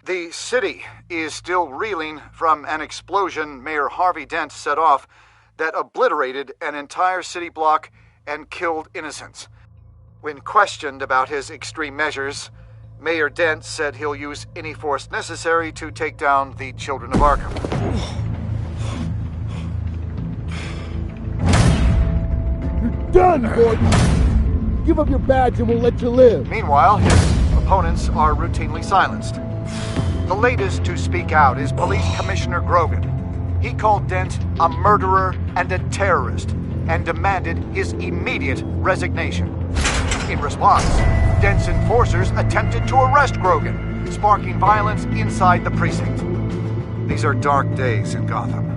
The city is still reeling from an explosion Mayor Harvey Dent set off that obliterated an entire city block and killed innocents. When questioned about his extreme measures, Mayor Dent said he'll use any force necessary to take down the Children of Arkham. You're done, Gordon! Give up your badge and we'll let you live. Meanwhile, his opponents are routinely silenced. The latest to speak out is Police Commissioner Grogan. He called Dent a murderer and a terrorist and demanded his immediate resignation. In response, Dent's enforcers attempted to arrest Grogan, sparking violence inside the precinct. These are dark days in Gotham.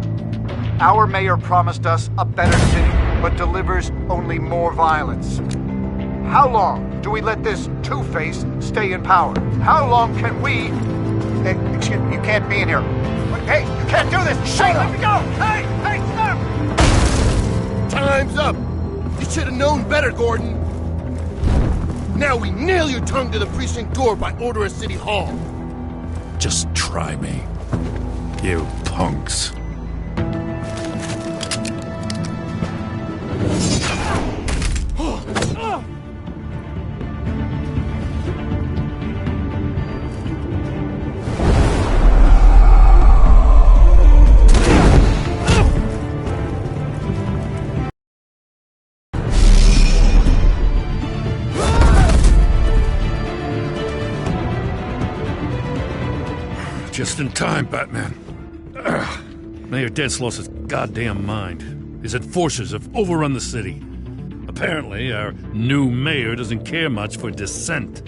Our mayor promised us a better city, but delivers only more violence. How long do we let this Two-Face stay in power? How long can we... Excuse me, you can't be in here. Hey, you can't do this! Shut up! Let me go! Hey, stop! Time's up! You should have known better, Gordon! Now we nail your tongue to the precinct door by order of City Hall! Just try me, you punks. Just in time, Batman. Mayor Dent's lost his goddamn mind. His enforcers have overrun the city. Apparently, our new mayor doesn't care much for dissent.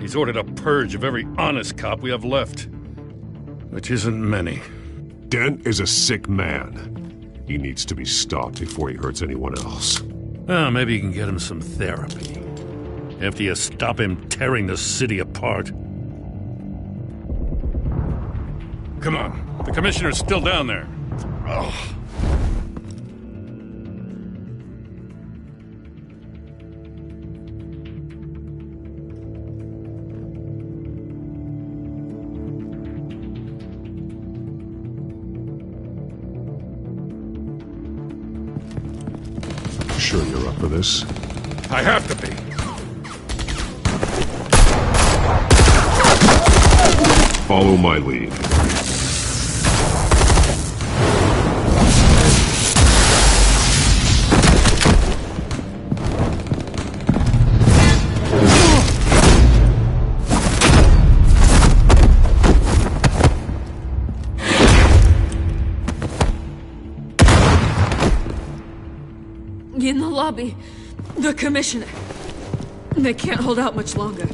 He's ordered a purge of every honest cop we have left. Which isn't many. Dent is a sick man. He needs to be stopped before he hurts anyone else. Well, maybe you can get him some therapy. After you stop him tearing the city apart. Come on. The commissioner's still down there. Oh. Sure you're up for this? I have to be. Follow my lead. In the lobby, the commissioner. They can't hold out much longer.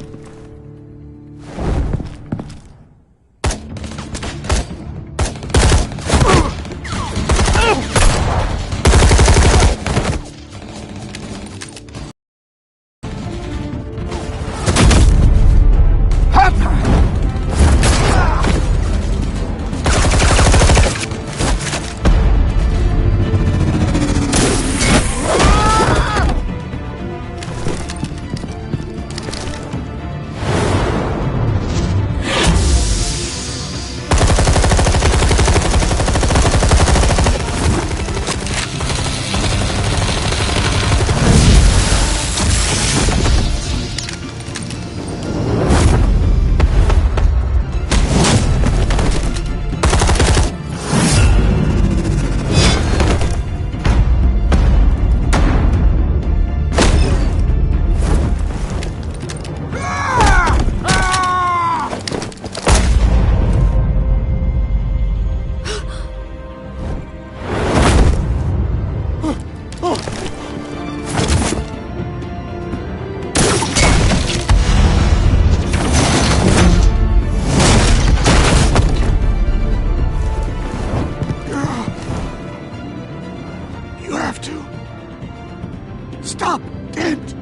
Stop! Dent!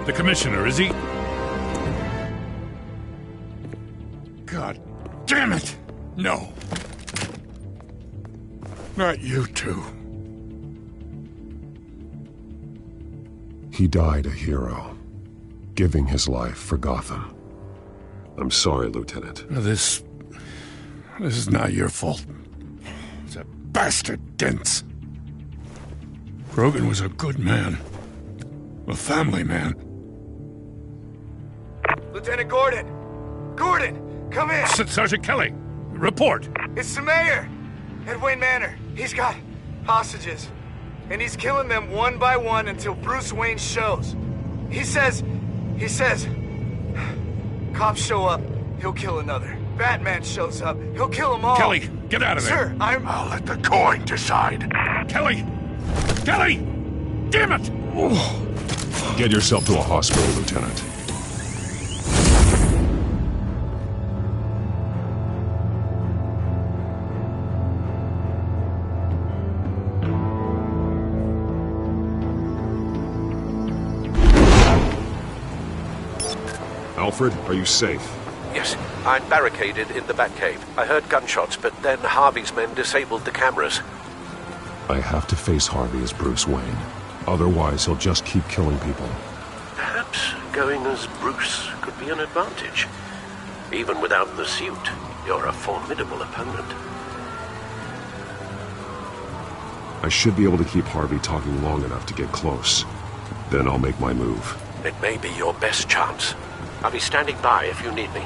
The commissioner, is he? God damn it! No. Not you two. He died a hero, giving his life for Gotham. I'm sorry, Lieutenant. This is not your fault. It's a bastard Dent. Grogan was a good man. A family man. Lieutenant Gordon! Gordon, come in! Sergeant Kelly, report. It's the mayor! At Wayne Manor. He's got hostages. And he's killing them one by one until Bruce Wayne shows. He says... Cops show up, he'll kill another. Batman shows up, he'll kill them all. Kelly, get out of there. Sir, I'll let the coin decide. Kelly! Kelly! Damn it! Get yourself to a hospital, Lieutenant. Alfred, are you safe? Yes, I'm barricaded in the Batcave. I heard gunshots, but then Harvey's men disabled the cameras. I have to face Harvey as Bruce Wayne. Otherwise, he'll just keep killing people. Perhaps going as Bruce could be an advantage. Even without the suit, you're a formidable opponent. I should be able to keep Harvey talking long enough to get close. Then I'll make my move. It may be your best chance. I'll be standing by if you need me.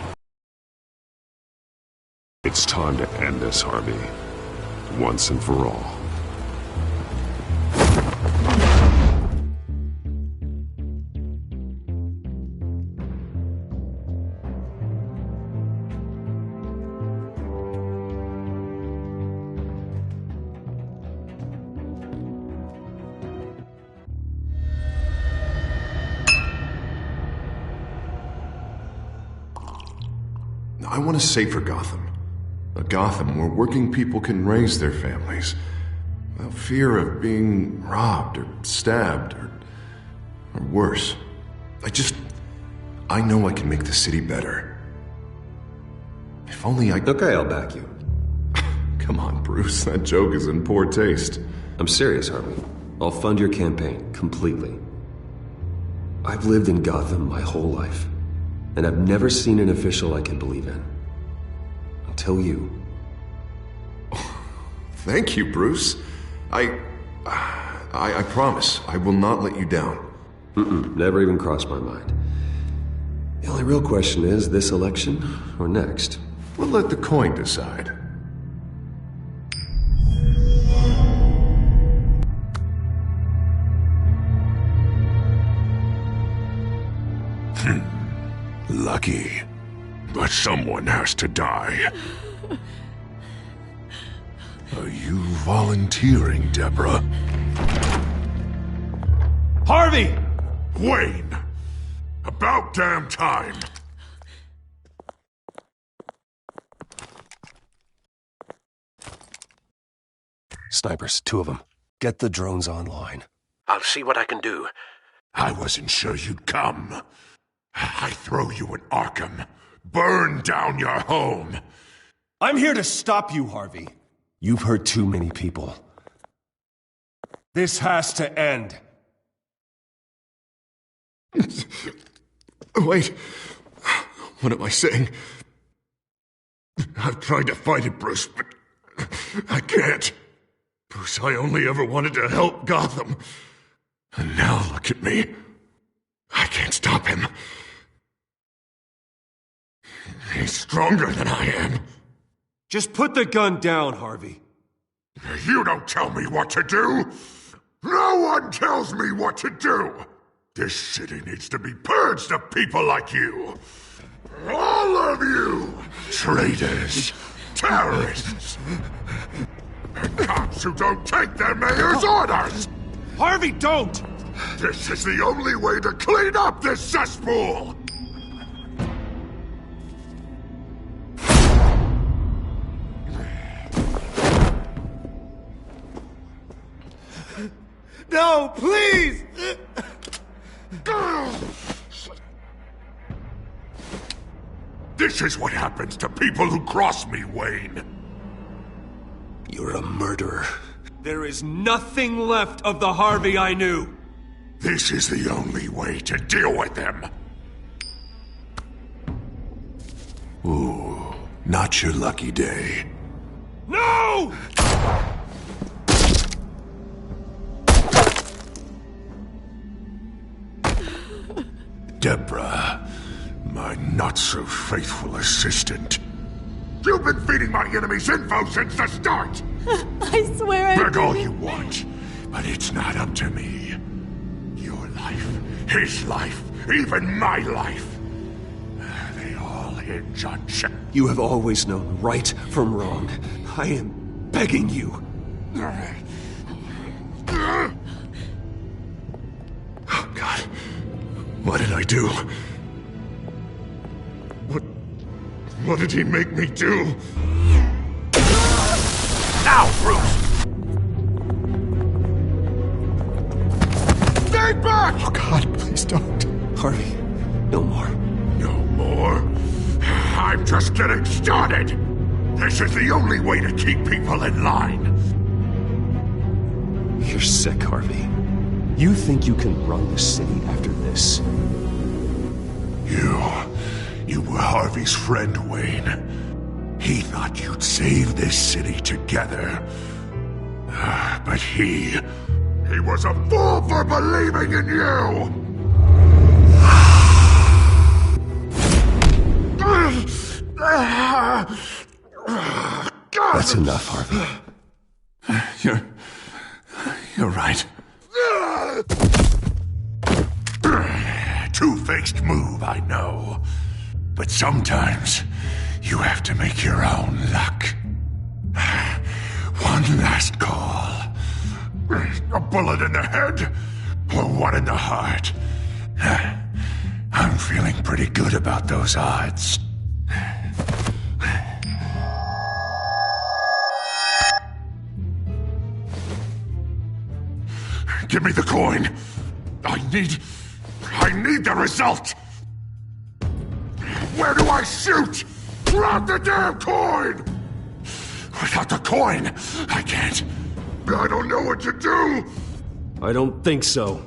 It's time to end this, Harvey. Once and for all. I want a safer Gotham. A Gotham where working people can raise their families without fear of being robbed or stabbed or worse. I know I can make the city better. If only I... Okay, I'll back you. Come on, Bruce, that joke is in poor taste. I'm serious, Harvey. I'll fund your campaign, completely. I've lived in Gotham my whole life, and I've never seen an official I can believe in. Until you. Thank you, Bruce. I promise, I will not let you down. Never even crossed my mind. The only real question is, this election or next? We'll let the coin decide. Lucky. But someone has to die. Are you volunteering, Deborah? Harvey! Wayne! About damn time! Snipers, 2 of them. Get the drones online. I'll see what I can do. I wasn't sure you'd come. I throw you in Arkham. Burn down your home. I'm here to stop you, Harvey. You've hurt too many people. This has to end. Wait. What am I saying? I've tried to fight it, Bruce, but I can't. Bruce, I only ever wanted to help Gotham. And now look at me. I can't stop him. He's stronger than I am. Just put the gun down, Harvey. You don't tell me what to do. No one tells me what to do. This city needs to be purged of people like you. All of you! Traitors, terrorists, and cops who don't take their mayor's orders! Harvey, don't! This is the only way to clean up this cesspool! No, please! This is what happens to people who cross me, Wayne. You're a murderer. There is nothing left of the Harvey I knew. This is the only way to deal with them. Ooh, not your lucky day. No! Deborah, my not-so-faithful assistant. You've been feeding my enemies info since the start! I swear I Beg all didn't. you want, but it's not up to me. Your life, his life, even my life. They all hinge on check. You have always known right from wrong. I am begging you. Oh, God. What did I do? What did he make me do? Now, Bruce! Stay back! Oh, God, please don't. Harvey, no more. No more? I'm just getting started! This is the only way to keep people in line. You're sick, Harvey. You think you can run the city after this? You were Harvey's friend, Wayne. He thought you'd save this city together. But he was a fool for believing in you! That's enough, Harvey. You're right. Two-faced move, I know. But sometimes you have to make your own luck. One last call. A bullet in the head, or one in the heart. I'm feeling pretty good about those odds. Give me the coin. I need the result. Where do I shoot? Grab the damn coin! Without the coin, I can't. I don't know what to do. I don't think so.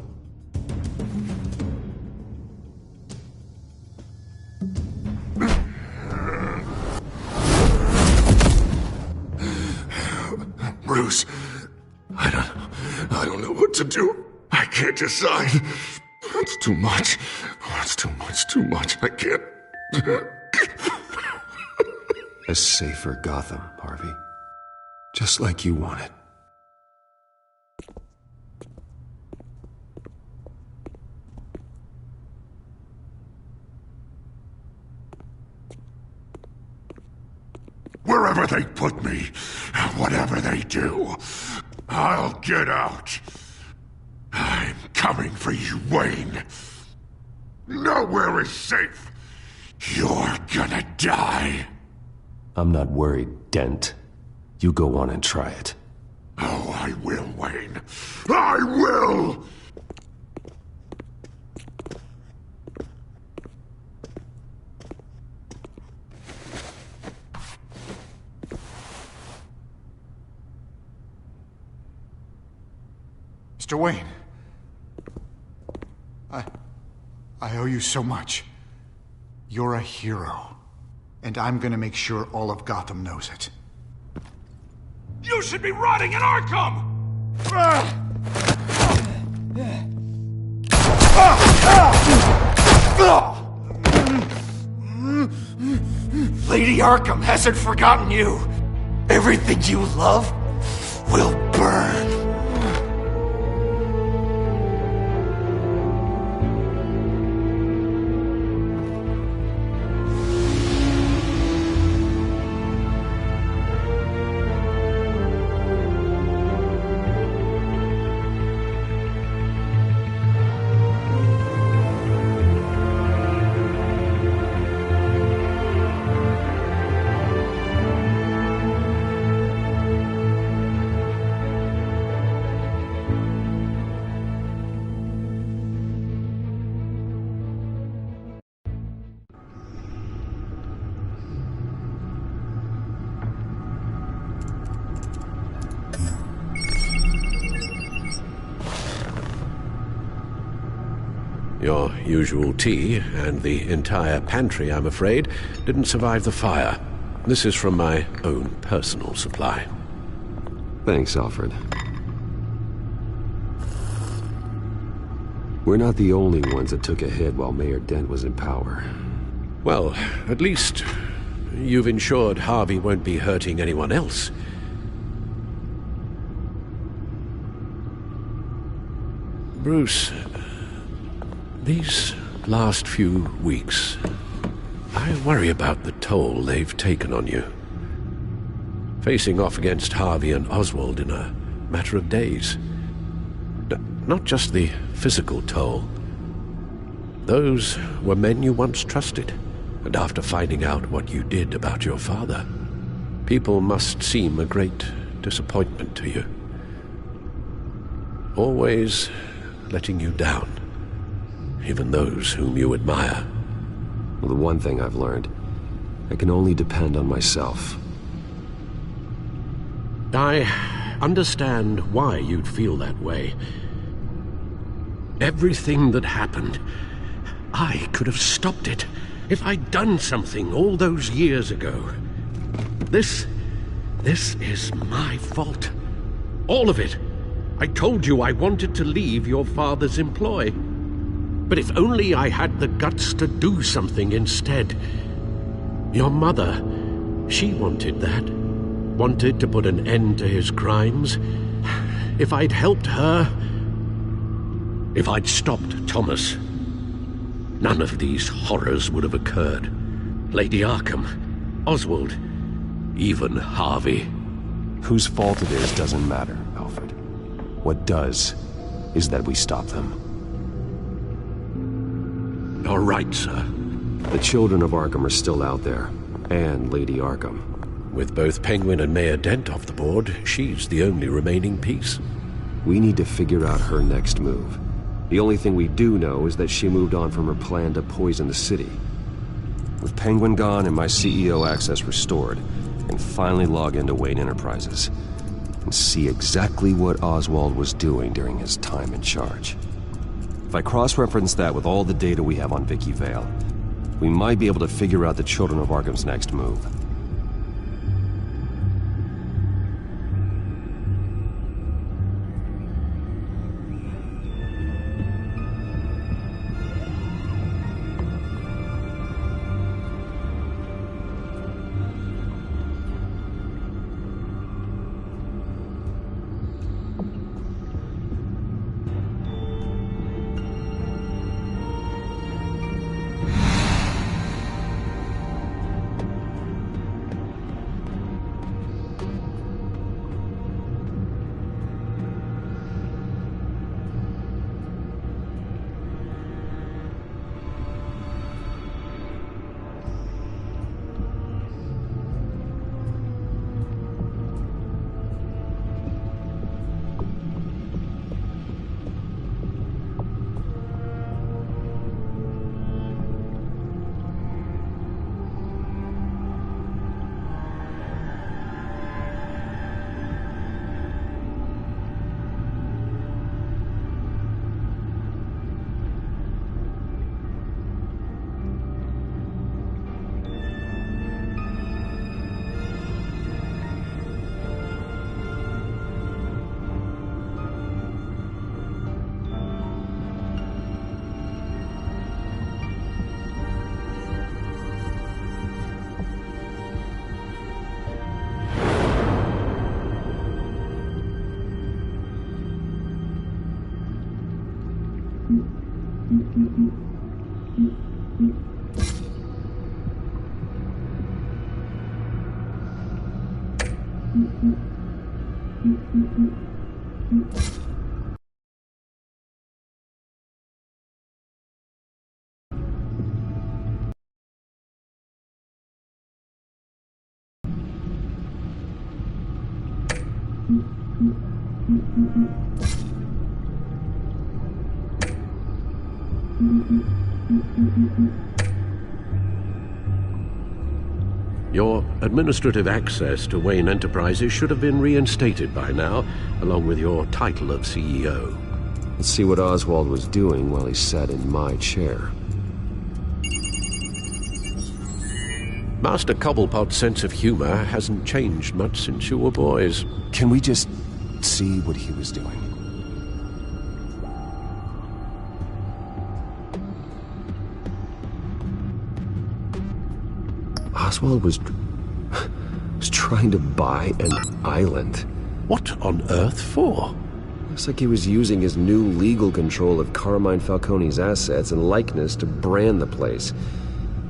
Bruce, I don't know what to do. I can't decide. It's too much. Oh, it's too much. I can't. A safer Gotham, Harvey. Just like you wanted. Wherever they put me, whatever they do, I'll get out. I'm coming for you, Wayne. Nowhere is safe. You're gonna die. I'm not worried, Dent. You go on and try it. Oh, I will, Wayne. I will! Mr. Wayne. I owe you so much. You're a hero. And I'm gonna make sure all of Gotham knows it. You should be rotting in Arkham! Lady Arkham hasn't forgotten you. Everything you love will burn. Your usual tea and the entire pantry, I'm afraid, didn't survive the fire. This is from my own personal supply. Thanks, Alfred. We're not the only ones that took a hit while Mayor Dent was in power. Well, at least you've ensured Harvey won't be hurting anyone else. Bruce, these last few weeks, I worry about the toll they've taken on you. Facing off against Harvey and Oswald in a matter of days. Not just the physical toll. Those were men you once trusted, and after finding out what you did about your father, people must seem a great disappointment to you. Always letting you down, even those whom you admire. Well, the one thing I've learned, I can only depend on myself. I understand why you'd feel that way. Everything that happened, I could have stopped it if I'd done something all those years ago. This is my fault. All of it. I told you I wanted to leave your father's employ. But if only I had the guts to do something instead. Your mother, she wanted that. Wanted to put an end to his crimes. If I'd helped her, if I'd stopped Thomas, none of these horrors would have occurred. Lady Arkham, Oswald, even Harvey. Whose fault it is doesn't matter, Alfred. What does is that we stop them. All right, sir. The children of Arkham are still out there, and Lady Arkham. With both Penguin and Mayor Dent off the board, she's the only remaining piece. We need to figure out her next move. The only thing we do know is that she moved on from her plan to poison the city. With Penguin gone and my CEO access restored, I can finally log into Wayne Enterprises and see exactly what Oswald was doing during his time in charge. If I cross-reference that with all the data we have on Vicky Vale, we might be able to figure out the Children of Arkham's next move. Your administrative access to Wayne Enterprises should have been reinstated by now, along with your title of CEO. Let's see what Oswald was doing while he sat in my chair. Master Cobblepot's sense of humor hasn't changed much since you were boys. Can we just see what he was doing? Oswald was trying to buy an island. What on earth for? Looks like he was using his new legal control of Carmine Falcone's assets and likeness to brand the place.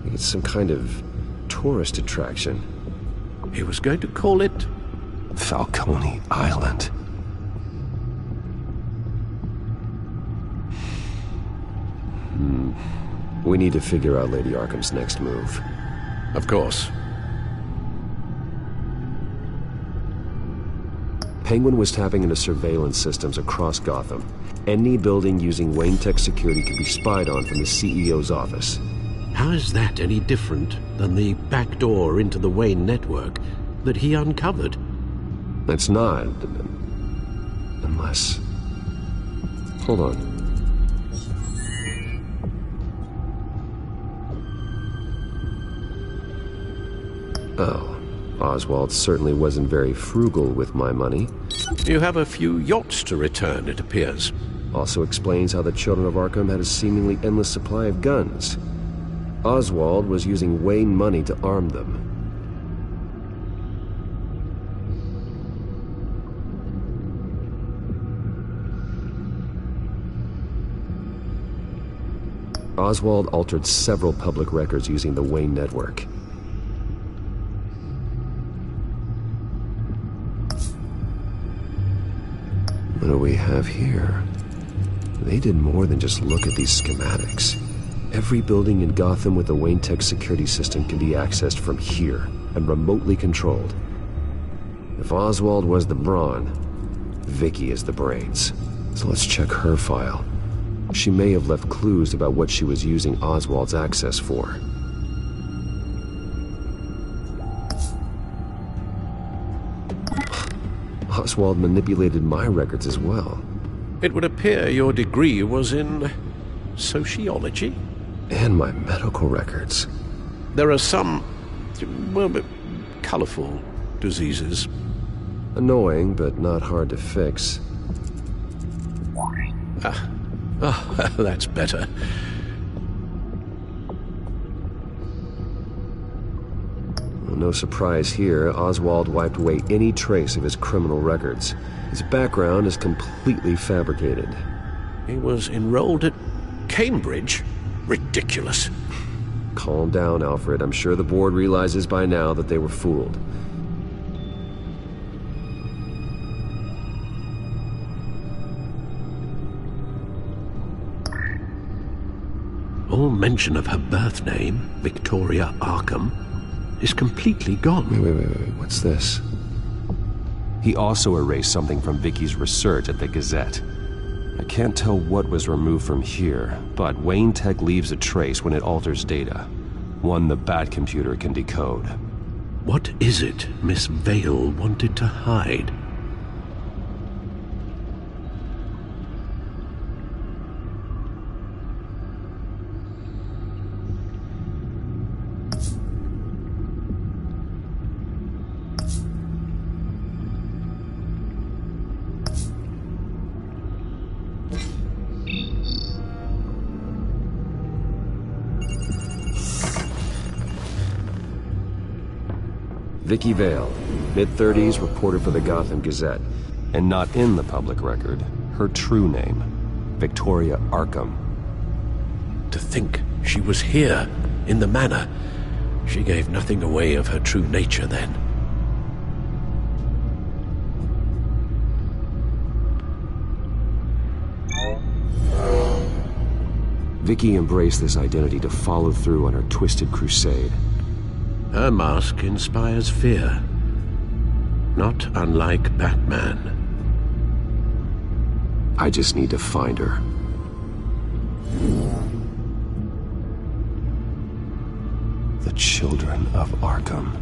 Like it's some kind of tourist attraction. He was going to call it Falcone Island. We need to figure out Lady Arkham's next move. Of course. Penguin was tapping into surveillance systems across Gotham. Any building using Wayne Tech security could be spied on from the CEO's office. How is that any different than the back door into the Wayne network that he uncovered? It's not. Unless... Hold on. Oh. Oswald certainly wasn't very frugal with my money. You have a few yachts to return, it appears. Also explains how the children of Arkham had a seemingly endless supply of guns. Oswald was using Wayne money to arm them. Oswald altered several public records using the Wayne network. What do we have here? They did more than just look at these schematics. Every building in Gotham with the Wayne Tech security system can be accessed from here and remotely controlled. If Oswald was the brawn, Vicky is the brains. So let's check her file. She may have left clues about what she was using Oswald's access for. Oswald manipulated my records as well. It would appear your degree was in sociology? And my medical records. There are some, well, colorful diseases. Annoying, but not hard to fix. Oh, that's better. Well, no surprise here, Oswald wiped away any trace of his criminal records. His background is completely fabricated. He was enrolled at Cambridge? Ridiculous. Calm down, Alfred. I'm sure the board realizes by now that they were fooled. All mention of her birth name, Victoria Arkham, is completely gone. Wait. What's this? He also erased something from Vicky's research at the Gazette. I can't tell what was removed from here, but Wayne Tech leaves a trace when it alters data. One the Bat computer can decode. What is it Miss Vale wanted to hide? Vicky Vale, mid-30s, reporter for the Gotham Gazette. And not in the public record, her true name, Victoria Arkham. To think she was here, in the manor. She gave nothing away of her true nature then. Vicky embraced this identity to follow through on her twisted crusade. Her mask inspires fear. Not unlike Batman. I just need to find her. The Children of Arkham.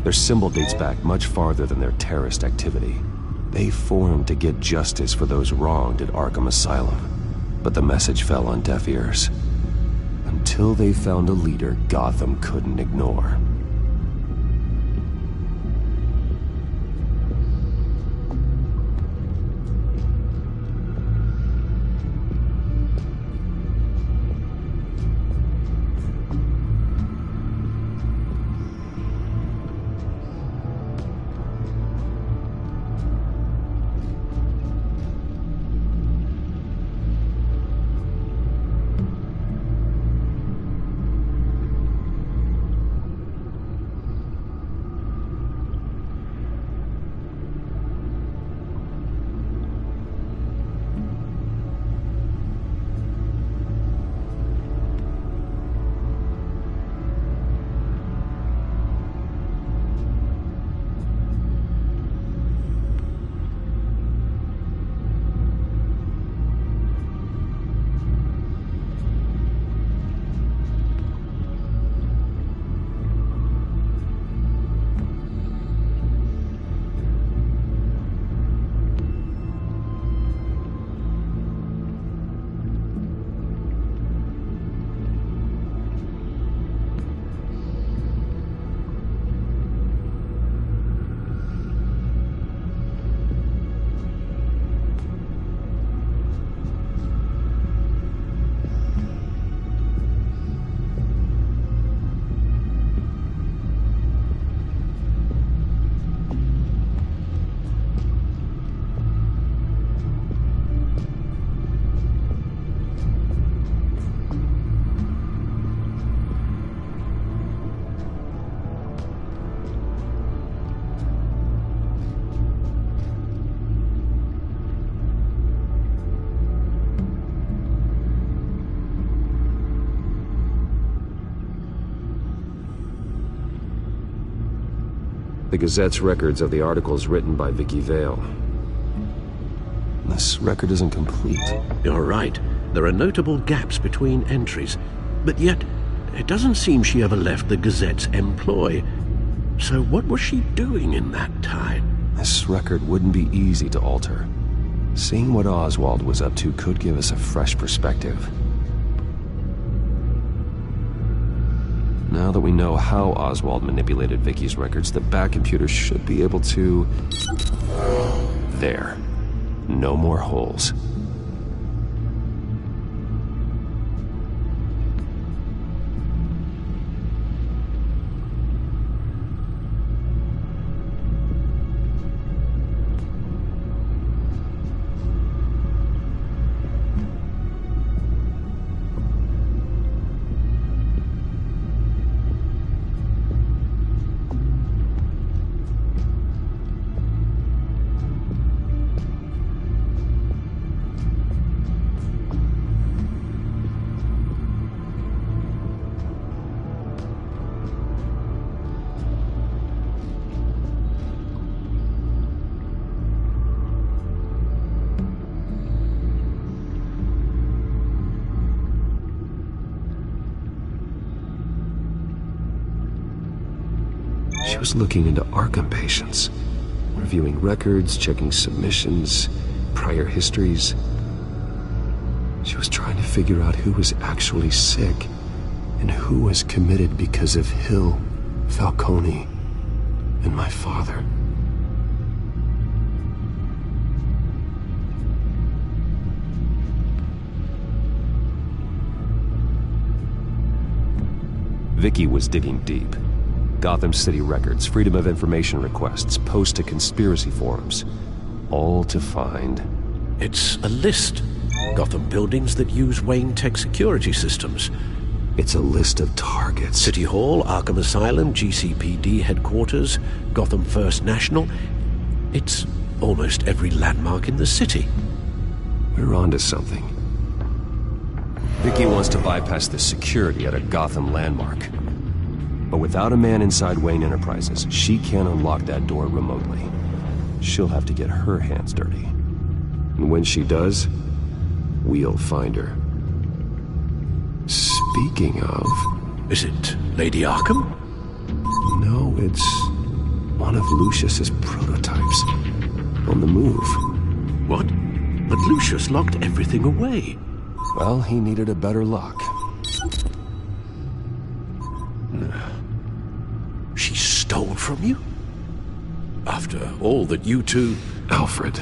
Their symbol dates back much farther than their terrorist activity. They formed to get justice for those wronged at Arkham Asylum, but the message fell on deaf ears. Until they found a leader Gotham couldn't ignore. The Gazette's records of the articles written by Vicky Vale. This record isn't complete. You're right. There are notable gaps between entries. But yet, it doesn't seem she ever left the Gazette's employ. So what was she doing in that time? This record wouldn't be easy to alter. Seeing what Oswald was up to could give us a fresh perspective. Now that we know how Oswald manipulated Vicky's records, the back computer should be able to... There. No more holes. She was looking into Arkham patients, reviewing records, checking submissions, prior histories. She was trying to figure out who was actually sick and who was committed because of Hill, Falcone, and my father. Vicky was digging deep. Gotham City records, Freedom of Information requests, posts to conspiracy forums. All to find... It's a list. Gotham buildings that use Wayne Tech security systems. It's a list of targets. City Hall, Arkham Asylum, GCPD headquarters, Gotham First National. It's almost every landmark in the city. We're onto something. Vicky wants to bypass the security at a Gotham landmark. But without a man inside Wayne Enterprises, she can't unlock that door remotely. She'll have to get her hands dirty. And when she does, we'll find her. Speaking of... Is it Lady Arkham? No, it's one of Lucius's prototypes. on the move. What? But Lucius locked everything away. Well, he needed a better lock. She stole from you? After all that you two... Alfred.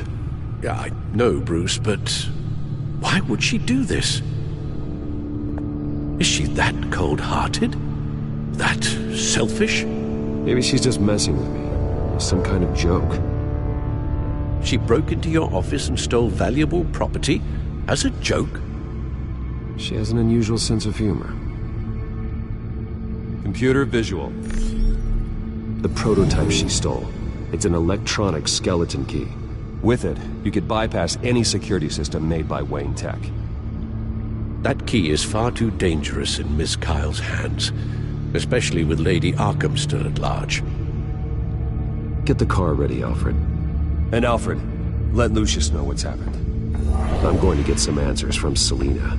Yeah, I know, Bruce, but why would she do this? Is she that cold-hearted? That selfish? Maybe she's just messing with me. Some kind of joke. She broke into your office and stole valuable property as a joke? She has an unusual sense of humor. Computer visual. The prototype she stole. It's an electronic skeleton key. With it, you could bypass any security system made by Wayne Tech. That key is far too dangerous in Miss Kyle's hands, especially with Lady Arkham still at large. Get the car ready, Alfred. And Alfred, let Lucius know what's happened. I'm going to get some answers from Selina.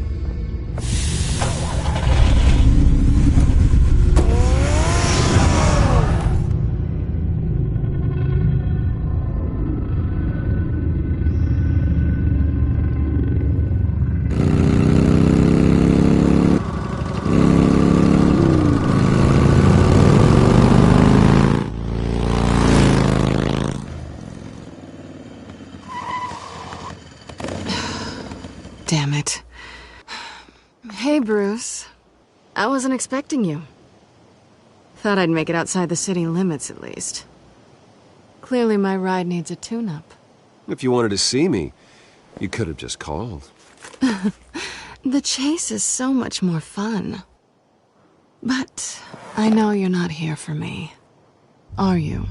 Damn it. Hey, Bruce. I wasn't expecting you. Thought I'd make it outside the city limits, at least. Clearly my ride needs a tune-up. If you wanted to see me, you could have just called. The chase is so much more fun. But I know you're not here for me. Are you?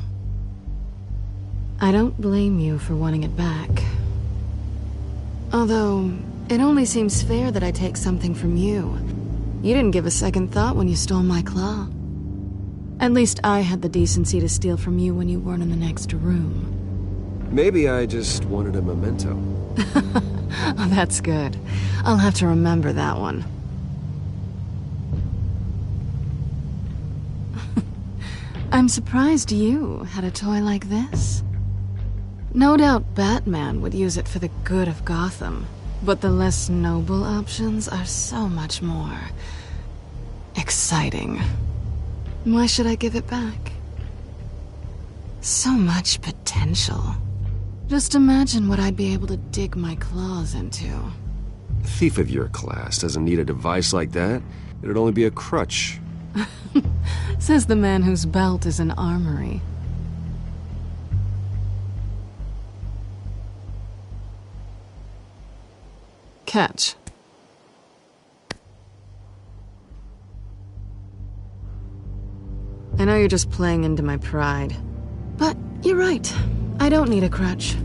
I don't blame you for wanting it back. Although, it only seems fair that I take something from you. You didn't give a second thought when you stole my claw. At least I had the decency to steal from you when you weren't in the next room. Maybe I just wanted a memento. Oh, that's good. I'll have to remember that one. I'm surprised you had a toy like this. No doubt Batman would use it for the good of Gotham, but the less noble options are so much more exciting. Why should I give it back? So much potential. Just imagine what I'd be able to dig my claws into. A thief of your class doesn't need a device like that. It'd only be a crutch. Says the man whose belt is an armory. Catch. I know you're just playing into my pride, but you're right. I don't need a crutch.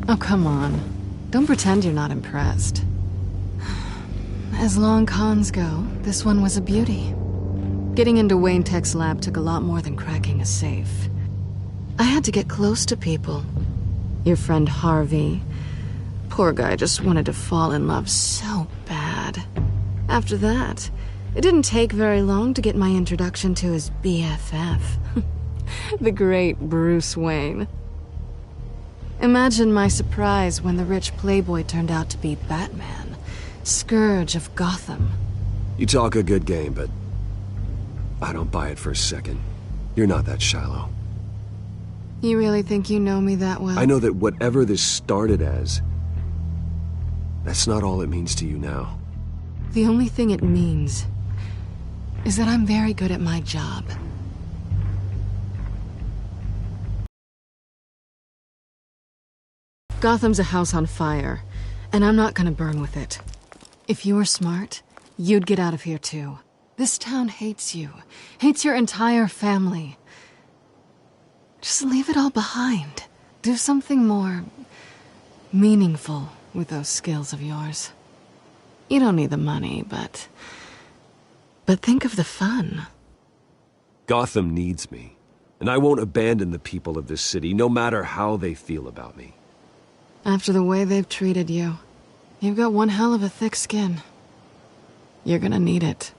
Oh, come on. Don't pretend you're not impressed. As long cons go, this one was a beauty. Getting into Wayne Tech's lab took a lot more than cracking a safe. I had to get close to people. Your friend Harvey. Poor guy just wanted to fall in love so bad. After that, it didn't take very long to get my introduction to his BFF. The great Bruce Wayne. Imagine my surprise when the rich playboy turned out to be Batman, Scourge of Gotham. You talk a good game, but I don't buy it for a second. You're not that shallow. You really think you know me that well? I know that whatever this started as, that's not all it means to you now. The only thing it means is that I'm very good at my job. Gotham's a house on fire, and I'm not gonna burn with it. If you were smart, you'd get out of here too. This town hates you, hates your entire family. Just leave it all behind. Do something more meaningful with those skills of yours. You don't need the money, but think of the fun. Gotham needs me, and I won't abandon the people of this city, no matter how they feel about me. After the way they've treated you, you've got one hell of a thick skin. You're gonna need it.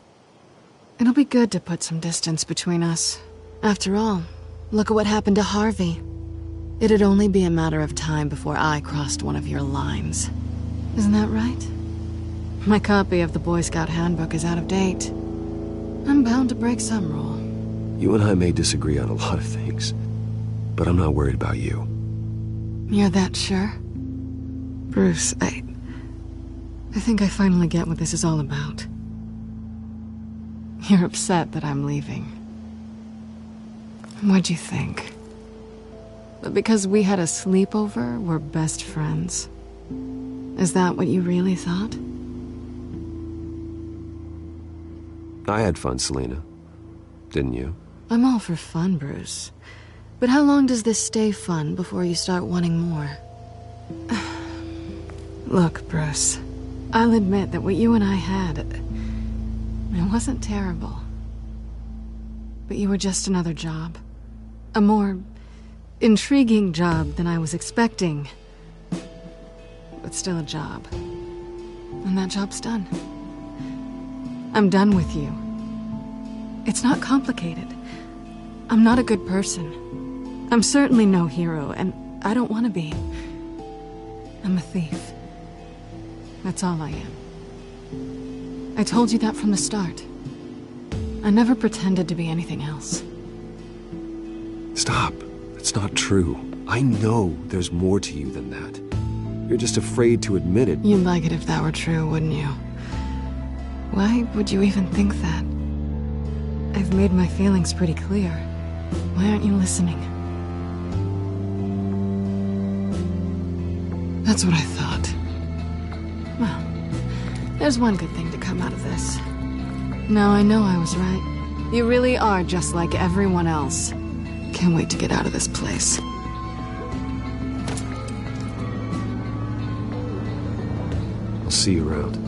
It'll be good to put some distance between us. After all, Look at what happened to Harvey. It'd only be a matter of time before I crossed one of your lines. Isn't that right? My copy of the Boy Scout Handbook is out of date. I'm bound to break some rule. You and I may disagree on a lot of things, but I'm not worried about you. You're that sure? Bruce, I think I finally get what this is all about. You're upset that I'm leaving. What'd you think? But because we had a sleepover, we're best friends? Is that what you really thought? I had fun, Selena. Didn't you? I'm all for fun, Bruce. But how long does this stay fun before you start wanting more? Look, Bruce, I'll admit that what you and I had, it wasn't terrible. But you were just another job. A more intriguing job than I was expecting. But still a job. And that job's done. I'm done with you. It's not complicated. I'm not a good person. I'm certainly no hero, and I don't want to be. I'm a thief. That's all I am. I told you that from the start. I never pretended to be anything else. Stop. It's not true. I know there's more to you than that. You're just afraid to admit it. You'd like it if that were true, wouldn't you? Why would you even think that? I've made my feelings pretty clear. Why aren't you listening? That's what I thought. Well, there's one good thing to come out of this. Now I know I was right. You really are just like everyone else. Can't wait to get out of this place. I'll see you around.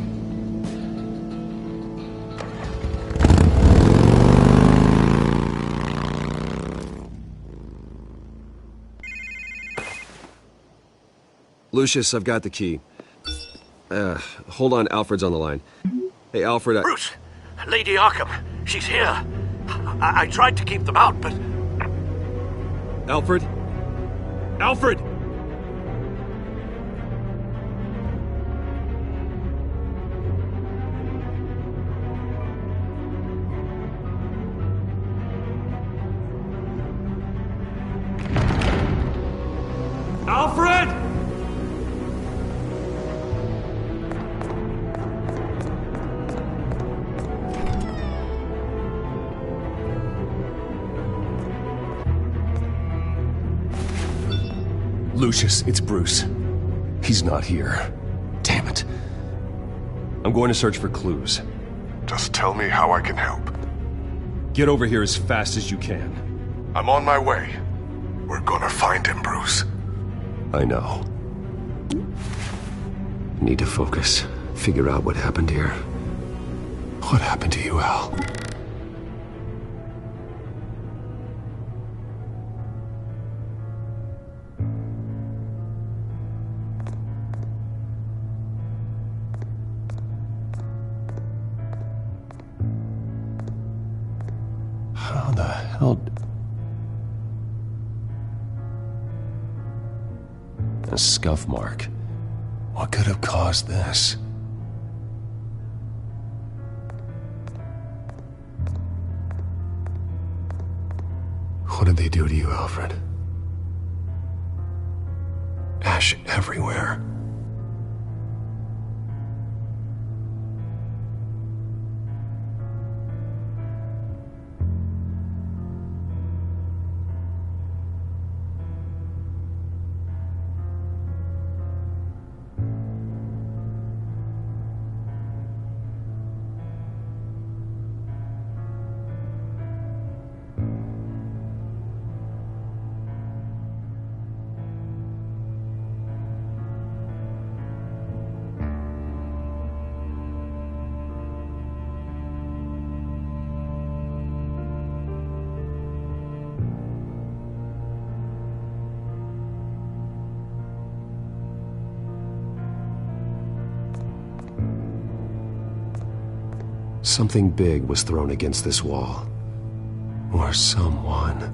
Lucius, I've got the key. Hold on, Alfred's on the line. Hey, Alfred, Bruce! Lady Arkham, she's here. I tried to keep them out, but... Alfred? Alfred! Alfred! Lucius, it's Bruce. He's not here. Damn it. I'm going to search for clues. Just tell me how I can help. Get over here as fast as you can. I'm on my way. We're gonna find him, Bruce. I know. Need to focus. Figure out what happened here. What happened to you, Al? How the hell... A scuff mark. What could have caused this? What did they do to you, Alfred? Ash everywhere. Something big was thrown against this wall. Or someone.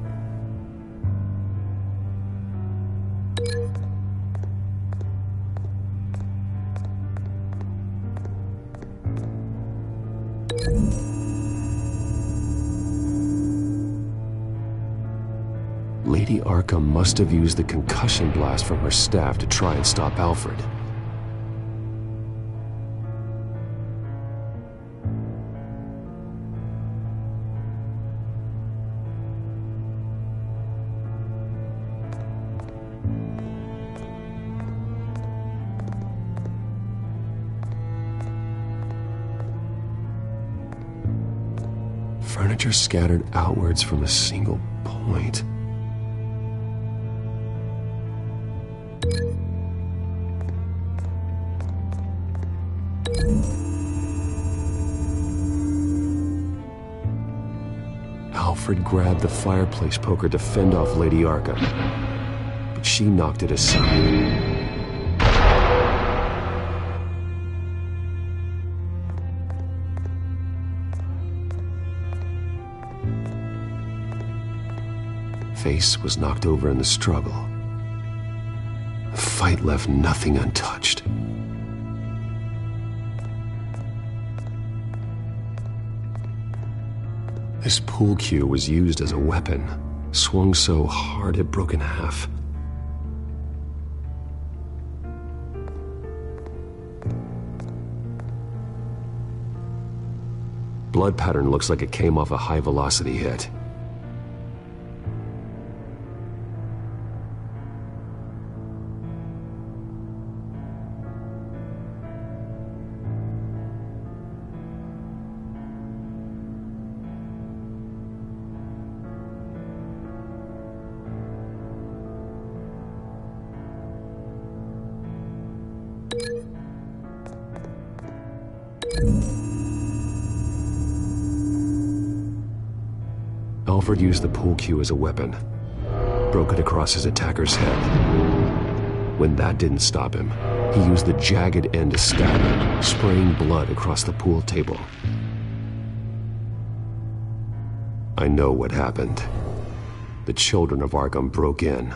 Lady Arkham must have used the concussion blast from her staff to try and stop Alfred. Furniture scattered outwards from a single point. Alfred grabbed the fireplace poker to fend off Lady Arkham, but she knocked it aside. Face was knocked over in the struggle. The fight left nothing untouched. This pool cue was used as a weapon, swung so hard it broke in half. Blood pattern looks like it came off a high-velocity hit. Alfred used the pool cue as a weapon, broke it across his attacker's head. When that didn't stop him, he used the jagged end to stab him, spraying blood across the pool table. I know what happened. The children of Arkham broke in.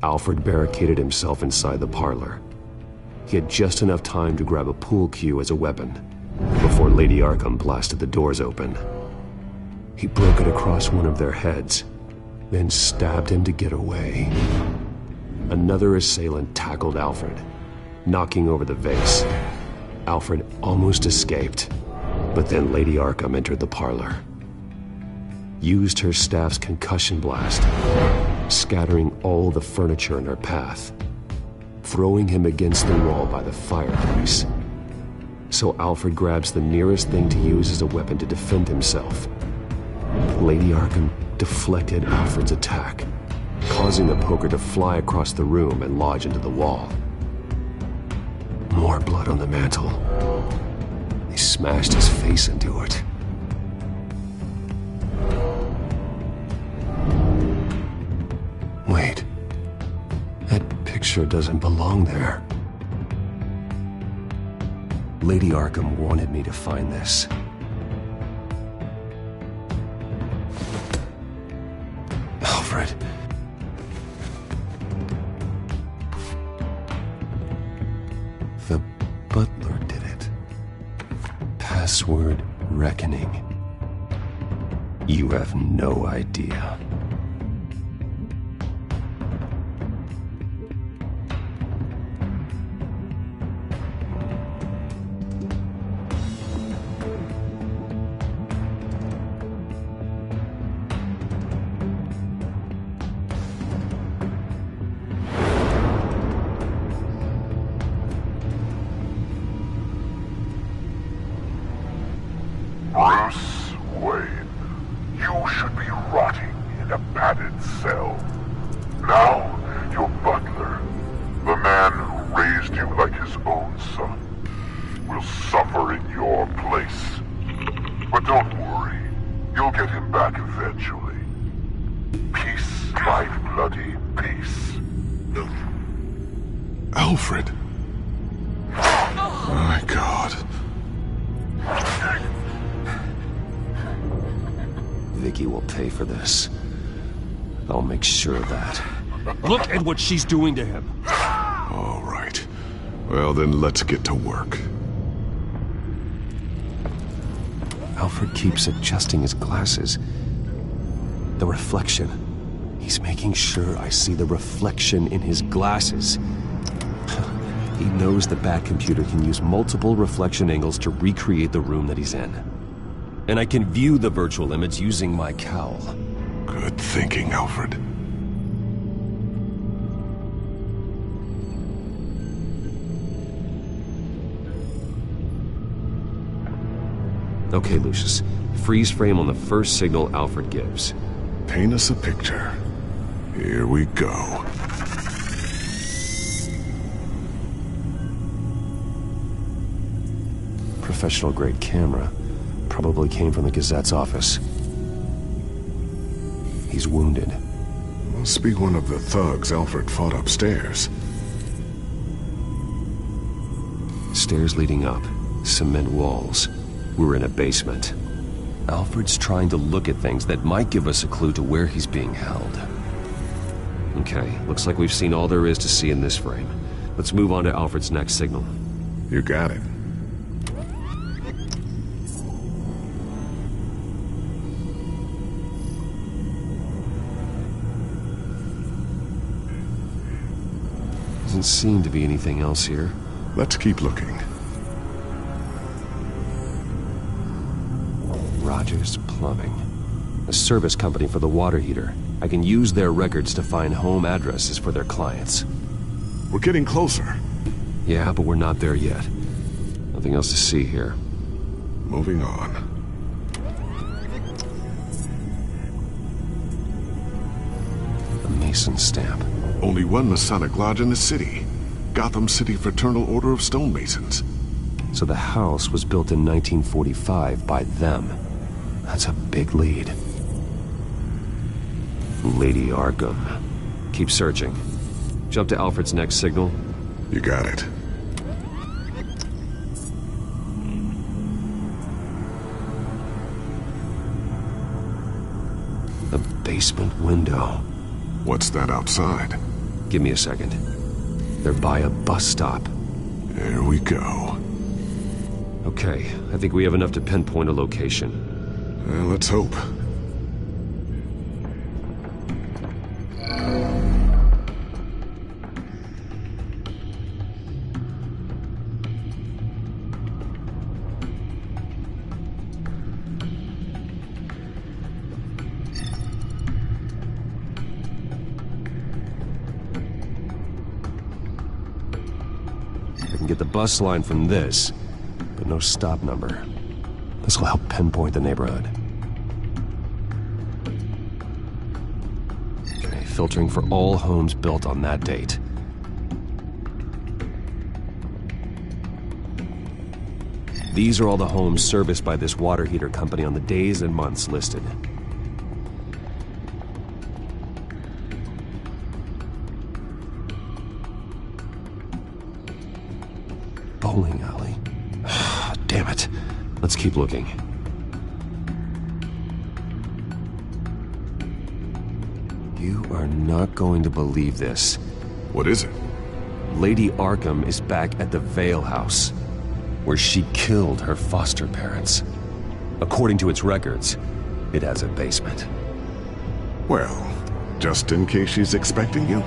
Alfred barricaded himself inside the parlor. He had just enough time to grab a pool cue as a weapon before Lady Arkham blasted the doors open. He broke it across one of their heads, then stabbed him to get away. Another assailant tackled Alfred, knocking over the vase. Alfred almost escaped, but then Lady Arkham entered the parlor. Used her staff's concussion blast, scattering all the furniture in her path, throwing him against the wall by the fireplace. So Alfred grabs the nearest thing to use as a weapon to defend himself. Lady Arkham deflected Alfred's attack, causing the poker to fly across the room and lodge into the wall. More blood on the mantel. They smashed his face into it. Wait. That picture doesn't belong there. Lady Arkham wanted me to find this. Alfred. The butler did it. Password reckoning. You have no idea. Bruce Wayne, you should be rotting in a padded cell. Now, your butler, the man who raised you like his own son, will suffer in your place. But don't worry, you'll get him back eventually. Peace, my bloody peace. Alfred. My God. Vicky will pay for this. I'll make sure of that. Look at what she's doing to him. All right. Well, then let's get to work. Alfred keeps adjusting his glasses. The reflection. He's making sure I see the reflection in his glasses. He knows the Batcomputer can use multiple reflection angles to recreate the room that he's in. And I can view the virtual image using my cowl. Good thinking, Alfred. Okay, Lucius. Freeze frame on the first signal Alfred gives. Paint us a picture. Here we go. Professional-grade camera. Probably came from the Gazette's office. He's wounded. Must be one of the thugs Alfred fought upstairs. Stairs leading up. Cement walls. We're in a basement. Alfred's trying to look at things that might give us a clue to where he's being held. Okay, looks like we've seen all there is to see in this frame. Let's move on to Alfred's next signal. You got it. Doesn't seem to be anything else here. Let's keep looking. Rogers Plumbing. A service company for the water heater. I can use their records to find home addresses for their clients. We're getting closer. Yeah, but we're not there yet. Nothing else to see here. Moving on. A Mason stamp. Only one Masonic lodge in the city. Gotham City Fraternal Order of Stonemasons. So the house was built in 1945 by them. That's a big lead. Lady Arkham. Keep searching. Jump to Alfred's next signal. You got it. The basement window. What's that outside? Give me a second. They're by a bus stop. There we go. Okay, I think we have enough to pinpoint a location. Let's hope. I can get the bus line from this, but no stop number. This will help pinpoint the neighborhood. Okay, filtering for all homes built on that date. These are all the homes serviced by this water heater company on the days and months listed. Bowling alley. Damn it. Let's keep looking. You are not going to believe this. What is it? Lady Arkham is back at the Vale House, where she killed her foster parents. According to its records, it has a basement. Well, just in case she's expecting you.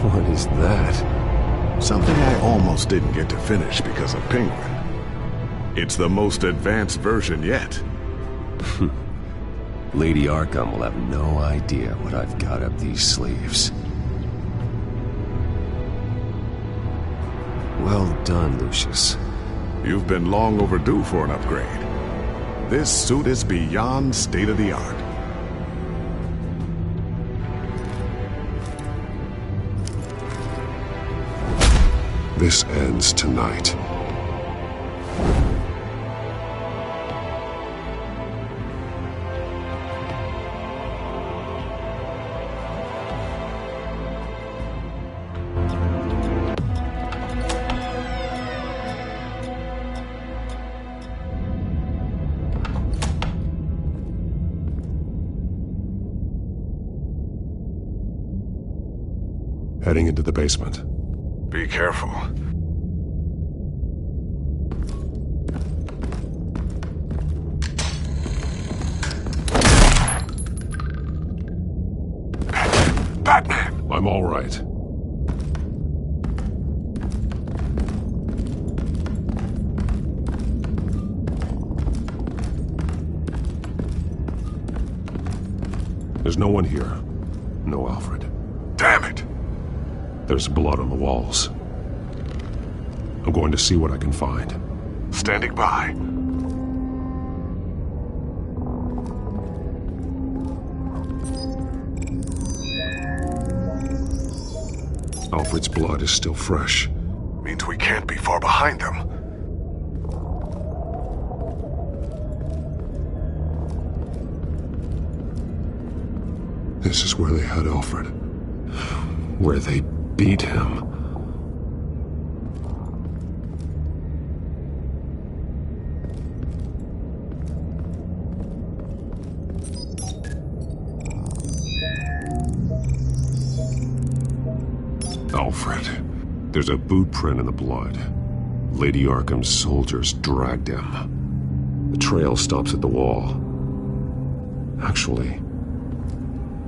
What is that? Something I almost didn't get to finish because of Penguin. It's the most advanced version yet. Lady Arkham will have no idea what I've got up these sleeves. Well done, Lucius. You've been long overdue for an upgrade. This suit is beyond state-of-the-art. This ends tonight. Heading into the basement. Be careful. Batman! I'm all right. There's no one here. No Alfred. Damn it! There's blood on the walls. I'm going to see what I can find. Standing by. Alfred's blood is still fresh. Means we can't be far behind them. This is where they had Alfred. Where they beat him. Alfred. There's a boot print in the blood. Lady Arkham's soldiers dragged him. The trail stops at the wall. Actually,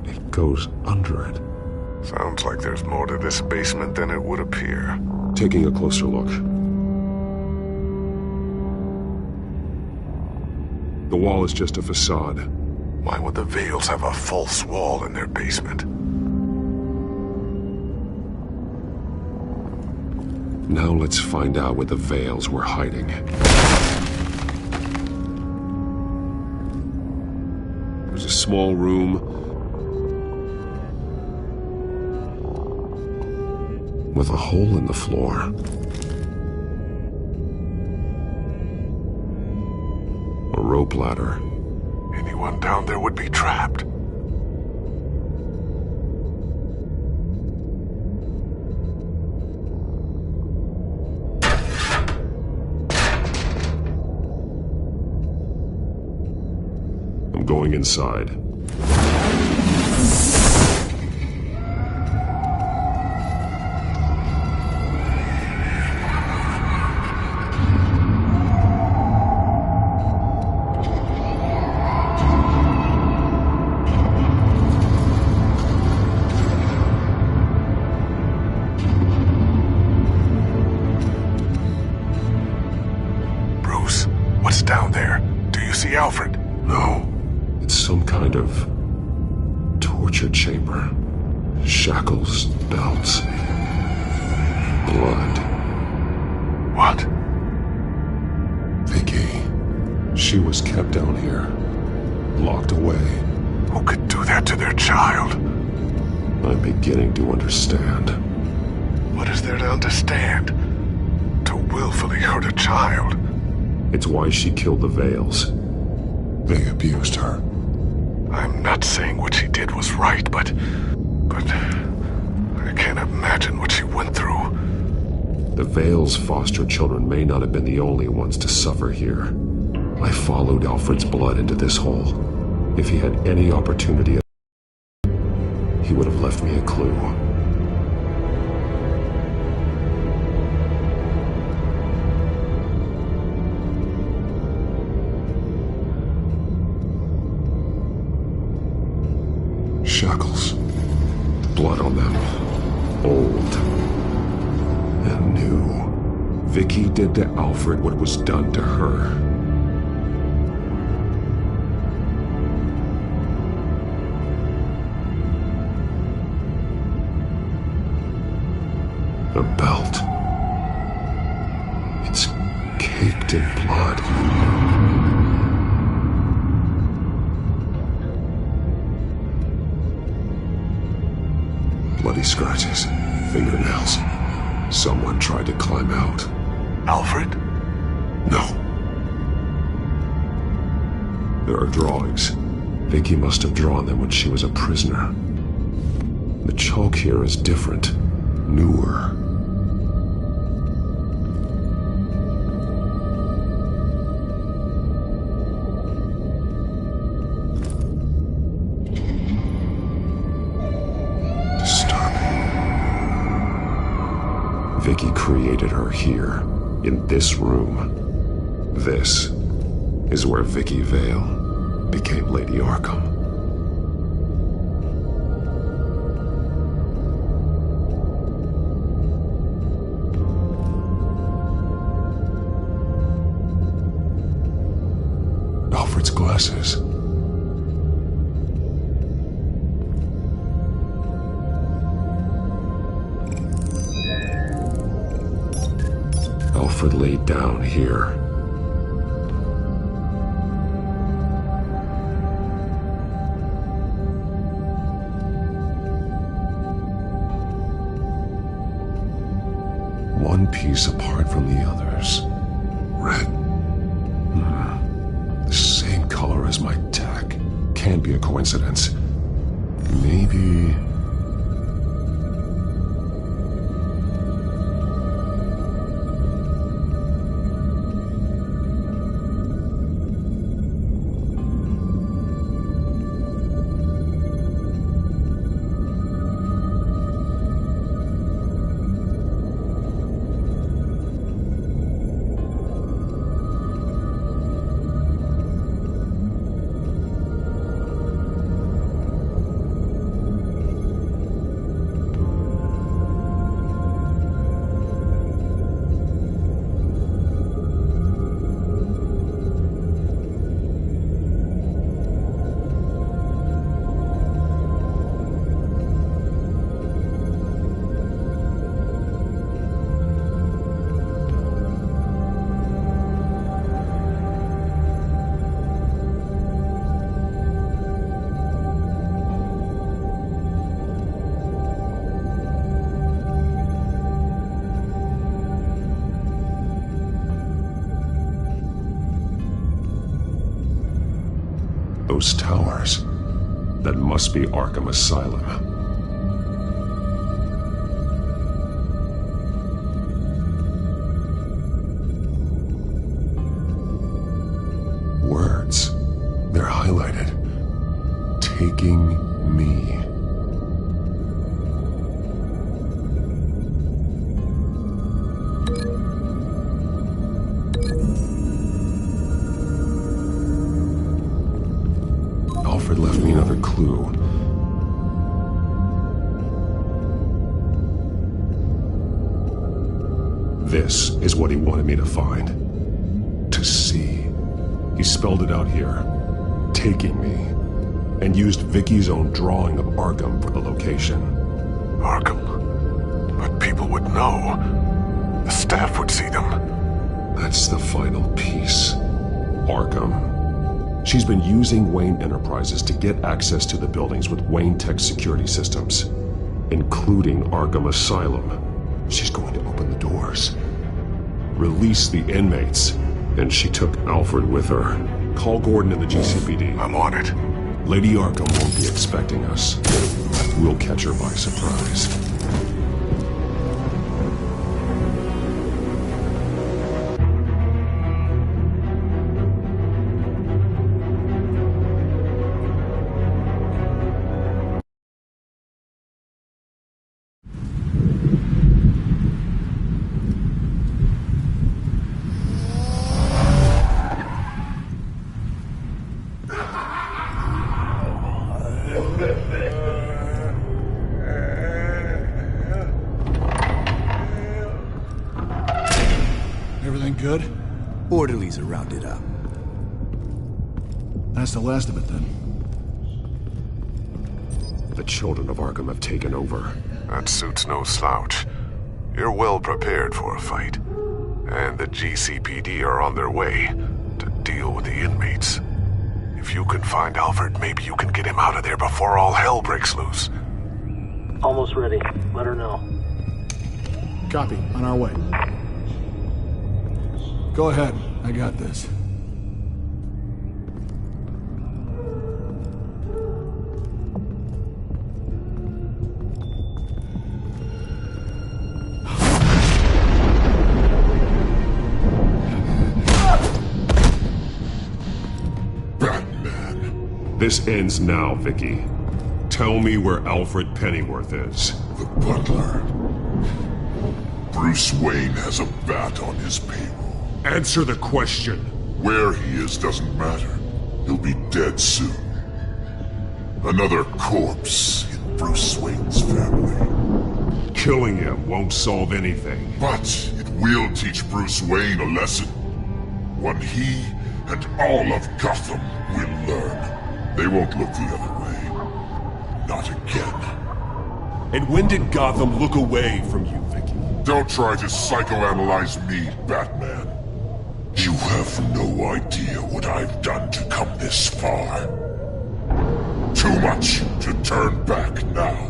it goes under it. Sounds like there's more to this basement than it would appear. Taking a closer look. The wall is just a facade. Why would the Vales have a false wall in their basement? Now let's find out where the Vales were hiding. There's a small room with a hole in the floor. A rope ladder. Anyone down there would be trapped. I'm going inside. Bruce, what's down there? Do you see Alfred? No. It's some kind of torture chamber. Shackles, belts, blood. What? Vicky. She was kept down here, locked away. Who could do that to their child? I'm beginning to understand. What is there to understand? To willfully hurt a child? It's why she killed the Vales. They abused her. I'm not saying what she did was right, but I can't imagine what she went through. The Vales' foster children may not have been the only ones to suffer here. I followed Alfred's blood into this hole. If he had any opportunity, he would have left me a clue. Shackles. Blood on them. Old. And new. Vicky did to Alfred what was done to her. A belt. It's caked in blood. Bloody scratches, fingernails. Someone tried to climb out. Alfred? No. There are drawings. Vicky must have drawn them when she was a prisoner. The chalk here is different, newer. Vicky created her here, in this room. This is where Vicky Vale became Lady Arkham. glasses. Alfred laid down here. One piece apart from the others. Red. The same color as my tack. Can't be a coincidence. Maybe... Those towers. That must be Arkham Asylum. Words. They're highlighted. Taking me. Alfred left me another clue. This is what he wanted me to find. To see. He spelled it out here. Taking me. And used Vicky's own drawing of Arkham for the location. Arkham? But people would know. The staff would see them. That's the final piece. Arkham. She's been using Wayne Enterprises to get access to the buildings with Wayne Tech security systems, including Arkham Asylum. She's going to open the doors, release the inmates, and she took Alfred with her. Call Gordon in the GCPD. I'm on it. Lady Arkham won't be expecting us. We'll catch her by surprise. Everything good? Orderlies are rounded up. That's the last of it, then. The children of Arkham have taken over. That suit's no slouch. You're well prepared for a fight. And the GCPD are on their way to deal with the inmates. If you can find Alfred, maybe you can get him out of there before all hell breaks loose. Almost ready. Let her know. Copy. On our way. Go ahead. I got this. Batman. This ends now, Vicky. Tell me where Alfred Pennyworth is. The butler. Bruce Wayne has a bat on his payroll. Answer the question. Where he is doesn't matter. He'll be dead soon. Another corpse in Bruce Wayne's family. Killing him won't solve anything. But it will teach Bruce Wayne a lesson. One he and all of Gotham will learn. They won't look the other way. Not again. And when did Gotham look away from you, Vicky? Don't try to psychoanalyze me, Batman. You have no idea what I've done to come this far. Too much to turn back now.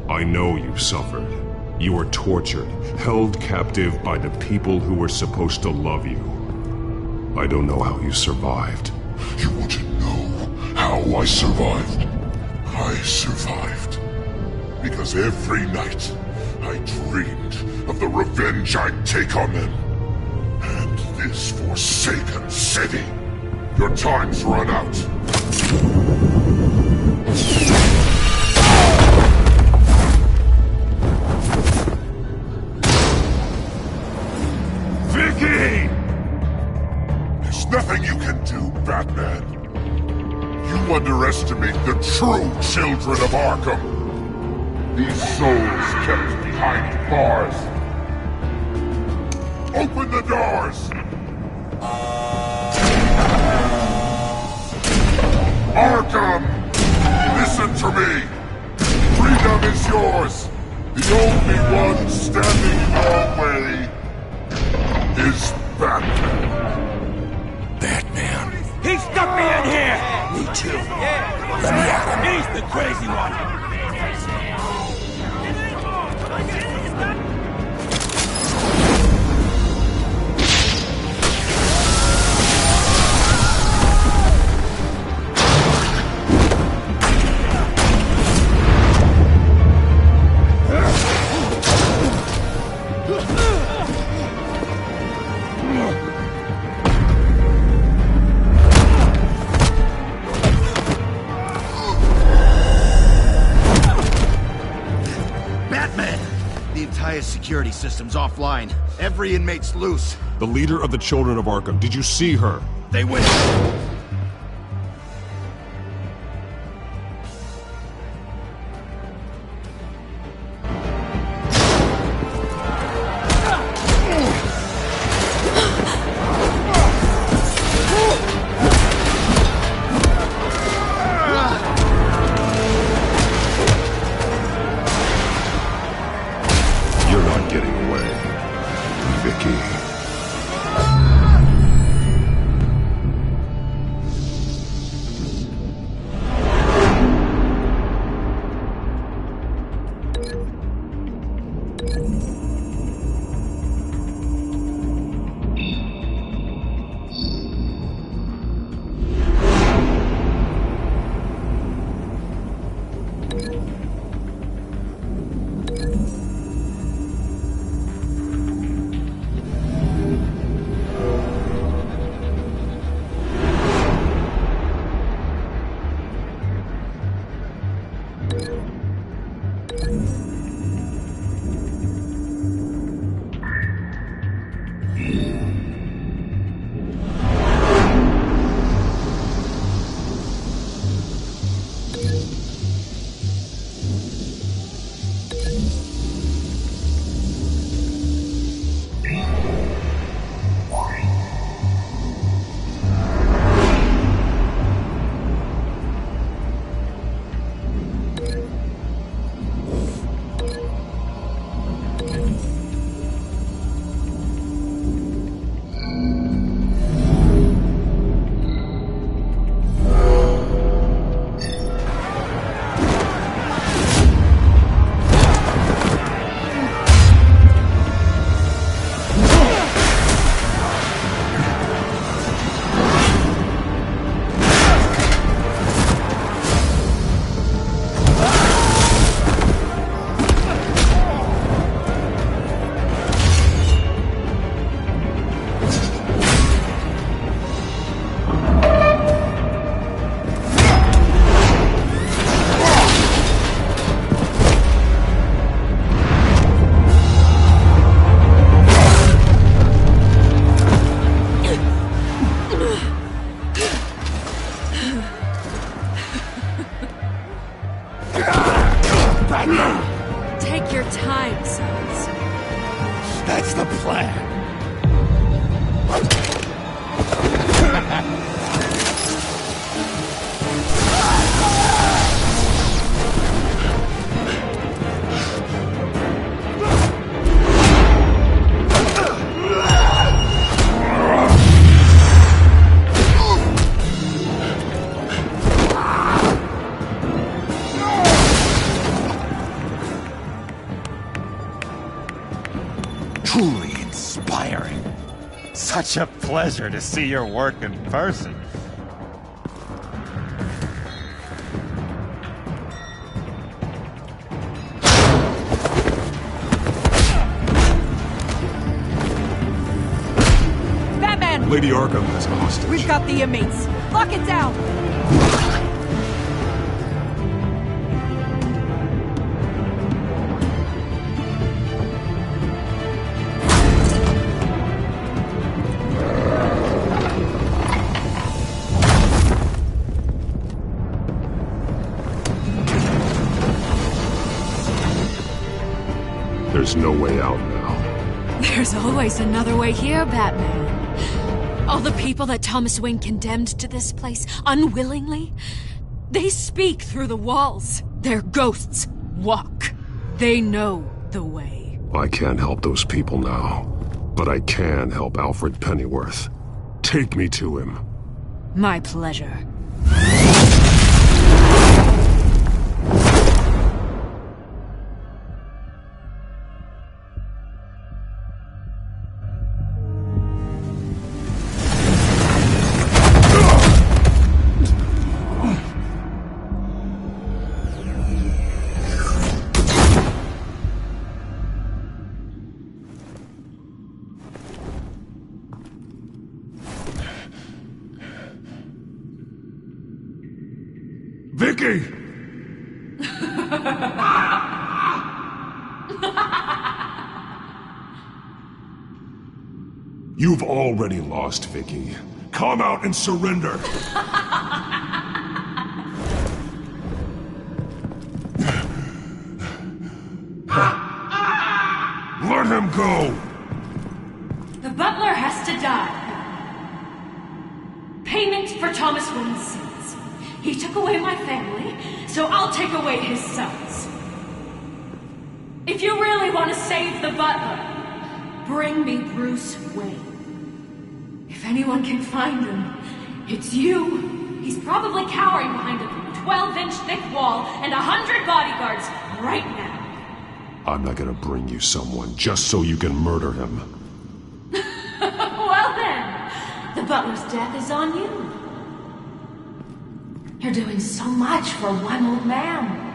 I know you suffered. You were tortured, held captive by the people who were supposed to love you. I don't know how you survived. You want to know how I survived? I survived because every night I dreamed of the revenge I'd take on them. And this forsaken city. Your time's run out. Vicky! There's nothing you can do, Batman. You underestimate the true children of Arkham. These souls kept behind bars. Open the doors! Arkham! Listen to me! Freedom is yours! The only one standing in your way is Batman. Batman. He stuck me in here! Me too. Let me at him. He's the crazy one. Security system's offline. Every inmate's loose. The leader of the Children of Arkham, did you see her? They went... Take your time, sons. That's the plan. Truly inspiring. Such a pleasure to see your work in person. Batman! Lady Arkham has a hostage. We've got the inmates. Lock it down! There's no way out now. There's always another way here, Batman. All the people that Thomas Wayne condemned to this place unwillingly, they speak through the walls. Their ghosts walk. They know the way. I can't help those people now, but I can help Alfred Pennyworth. Take me to him. My pleasure. Vicky! You've already lost, Vicky. Come out and surrender! Let him go! The butler has to die. Payment for Thomas Wayne's sins. He took away my family, so I'll take away his sons. If you really want to save the butler, bring me Bruce Wayne. If anyone can find him, it's you. He's probably cowering behind a 12-inch thick wall and 100 bodyguards right now. I'm not gonna bring you someone just so you can murder him. Well then, the butler's death is on you. You're doing so much for one old man.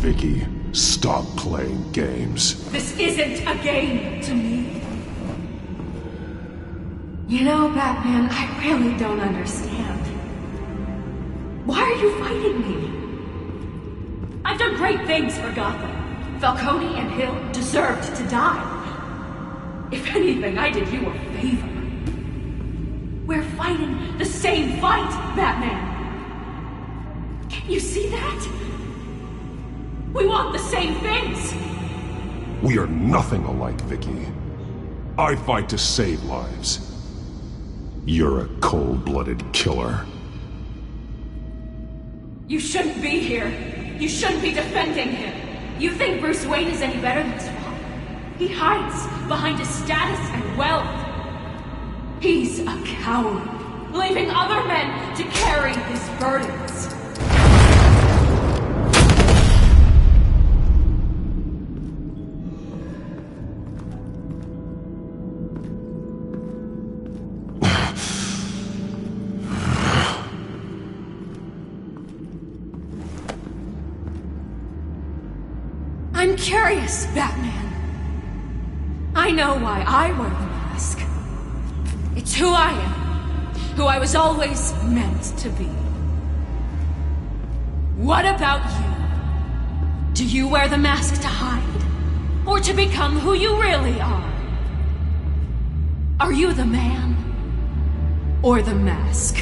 Vicky, stop playing games. This isn't a game to me. You know, Batman, I really don't understand. Why are you fighting me? I've done great things for Gotham. Falcone and Hill deserved to die. If anything, I did you a favor. We're fighting the same fight, Batman. Can't you see that? We want the same things. We are nothing alike, Vicky. I fight to save lives. You're a cold-blooded killer. You shouldn't be here. You shouldn't be defending him. You think Bruce Wayne is any better than his father? He hides behind his status and wealth. He's a coward, leaving other men to carry his burdens. I'm curious, Batman. I know why I wear the mask. It's who I am. Who I was always meant to be. What about you? Do you wear the mask to hide? Or to become who you really are? Are you the man? Or the mask?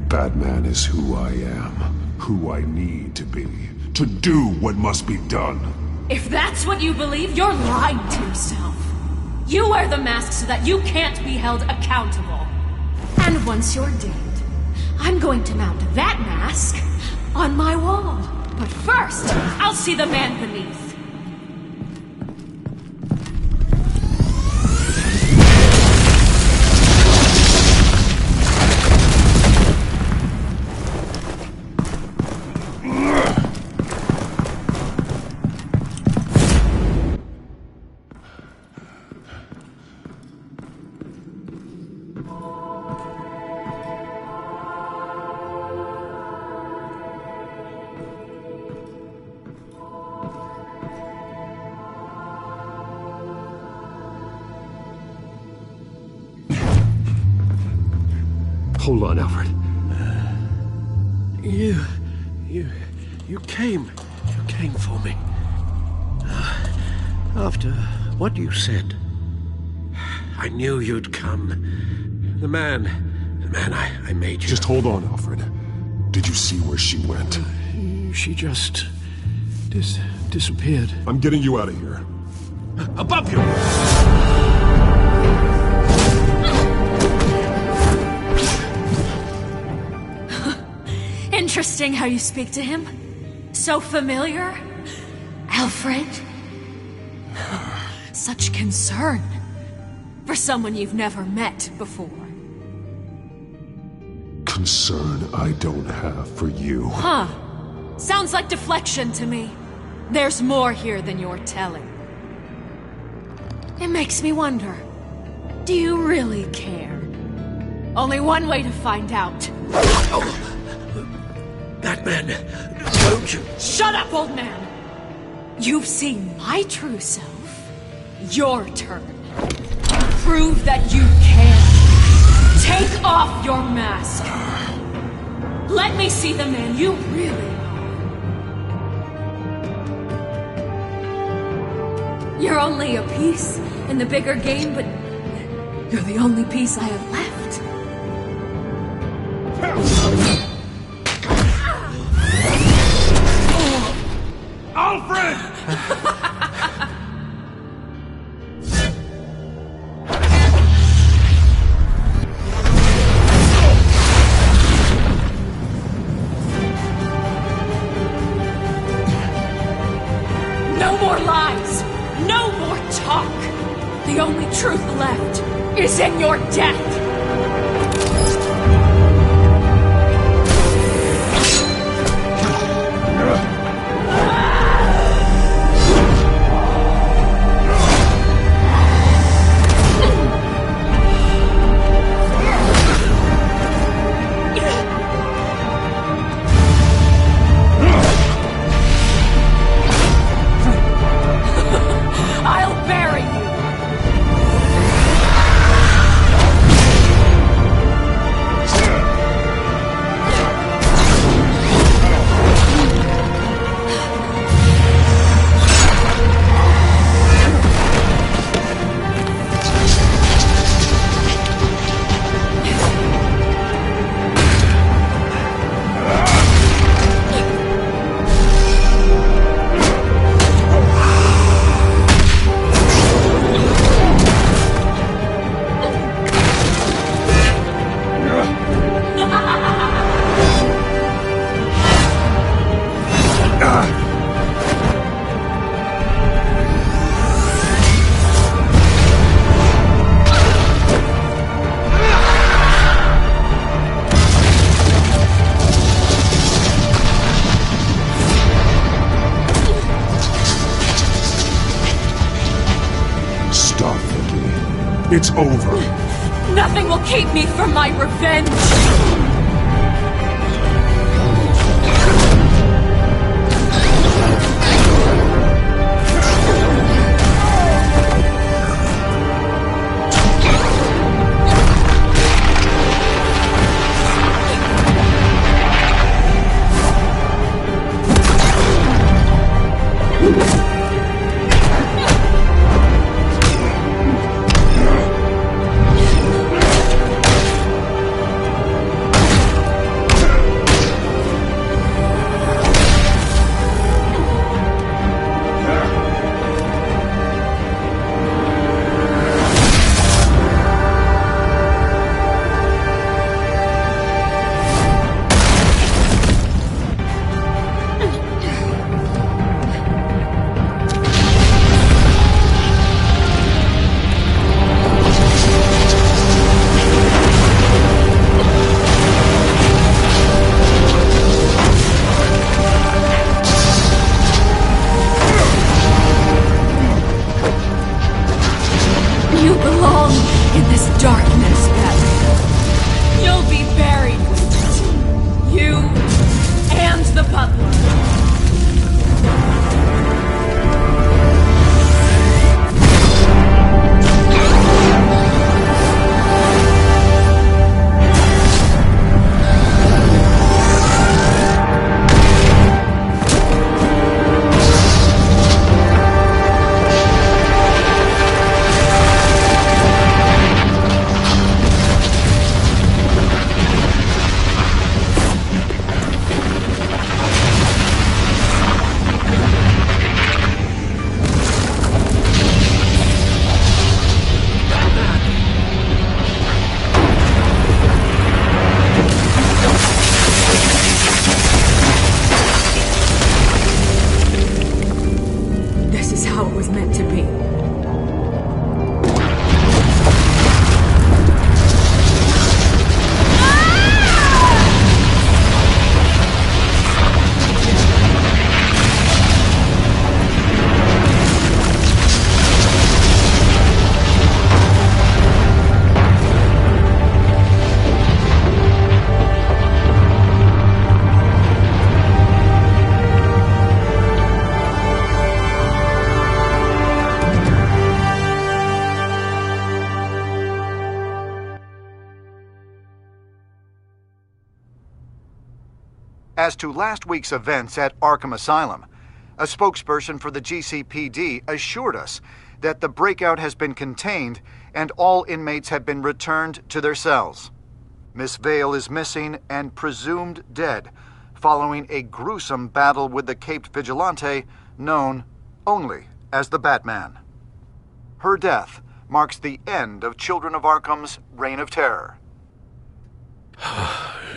Batman is who I am, who I need to be, to do what must be done. If that's what you believe, you're lying to yourself. You wear the mask so that you can't be held accountable. And once you're dead, I'm going to mount that mask on my wall. But first, I'll see the man beneath. Hold on, Alfred. You came for me. After what you said, I knew you'd come. The man I made you. Just hold on, Alfred. Did you see where she went? She just disappeared. I'm getting you out of here. Above you! Interesting how you speak to him. So familiar. Alfred. Such concern for someone you've never met before. Concern I don't have for you. Huh. Sounds like deflection to me. There's more here than you're telling. It makes me wonder, do you really care? Only one way to find out. Oh. Batman, don't you... Shut up, old man! You've seen my true self. Your turn. Prove that you can. Take off your mask. Let me see the man you really are. You're only a piece in the bigger game, but you're the only piece I have left. Alfred! No more lies! No more talk! The only truth left is in your death! It's over. Nothing will keep me from my revenge! As to last week's events at Arkham Asylum, a spokesperson for the GCPD assured us that the breakout has been contained and all inmates have been returned to their cells. Miss Vale is missing and presumed dead, following a gruesome battle with the caped vigilante known only as the Batman. Her death marks the end of Children of Arkham's reign of terror.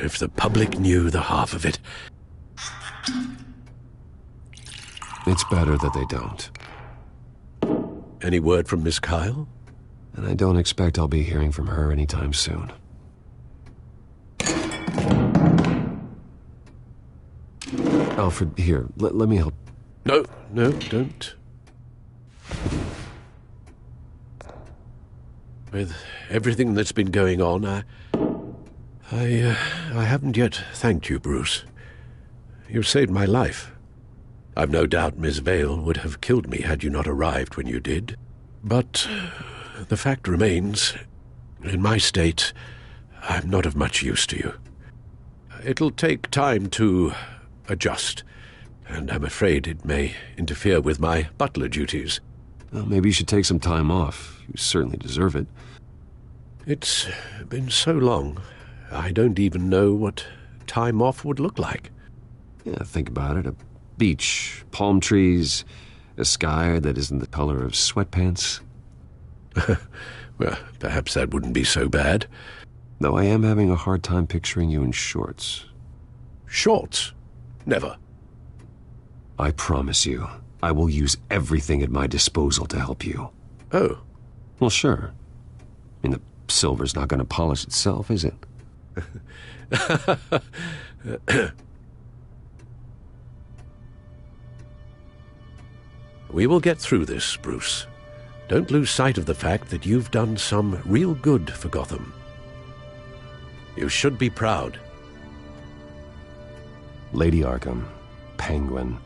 If the public knew the half of it. It's better that they don't. Any word from Miss Kyle? And I don't expect I'll be hearing from her anytime soon. Alfred, here, let me help. No, don't. With everything that's been going on, I haven't yet thanked you, Bruce. You've saved my life. I've no doubt Miss Vale would have killed me had you not arrived when you did. But the fact remains, in my state, I'm not of much use to you. It'll take time to adjust, and I'm afraid it may interfere with my butler duties. Well, maybe you should take some time off. You certainly deserve it. It's been so long, I don't even know what time off would look like. Yeah, think about it. A beach, palm trees, a sky that isn't the color of sweatpants. Well, perhaps that wouldn't be so bad. Though I am having a hard time picturing you in shorts. Shorts? Never. I promise you, I will use everything at my disposal to help you. Oh. Well, sure. I mean, the silver's not going to polish itself, is it? We will get through this, Bruce. Don't lose sight of the fact that you've done some real good for Gotham. You should be proud. Lady Arkham, Penguin,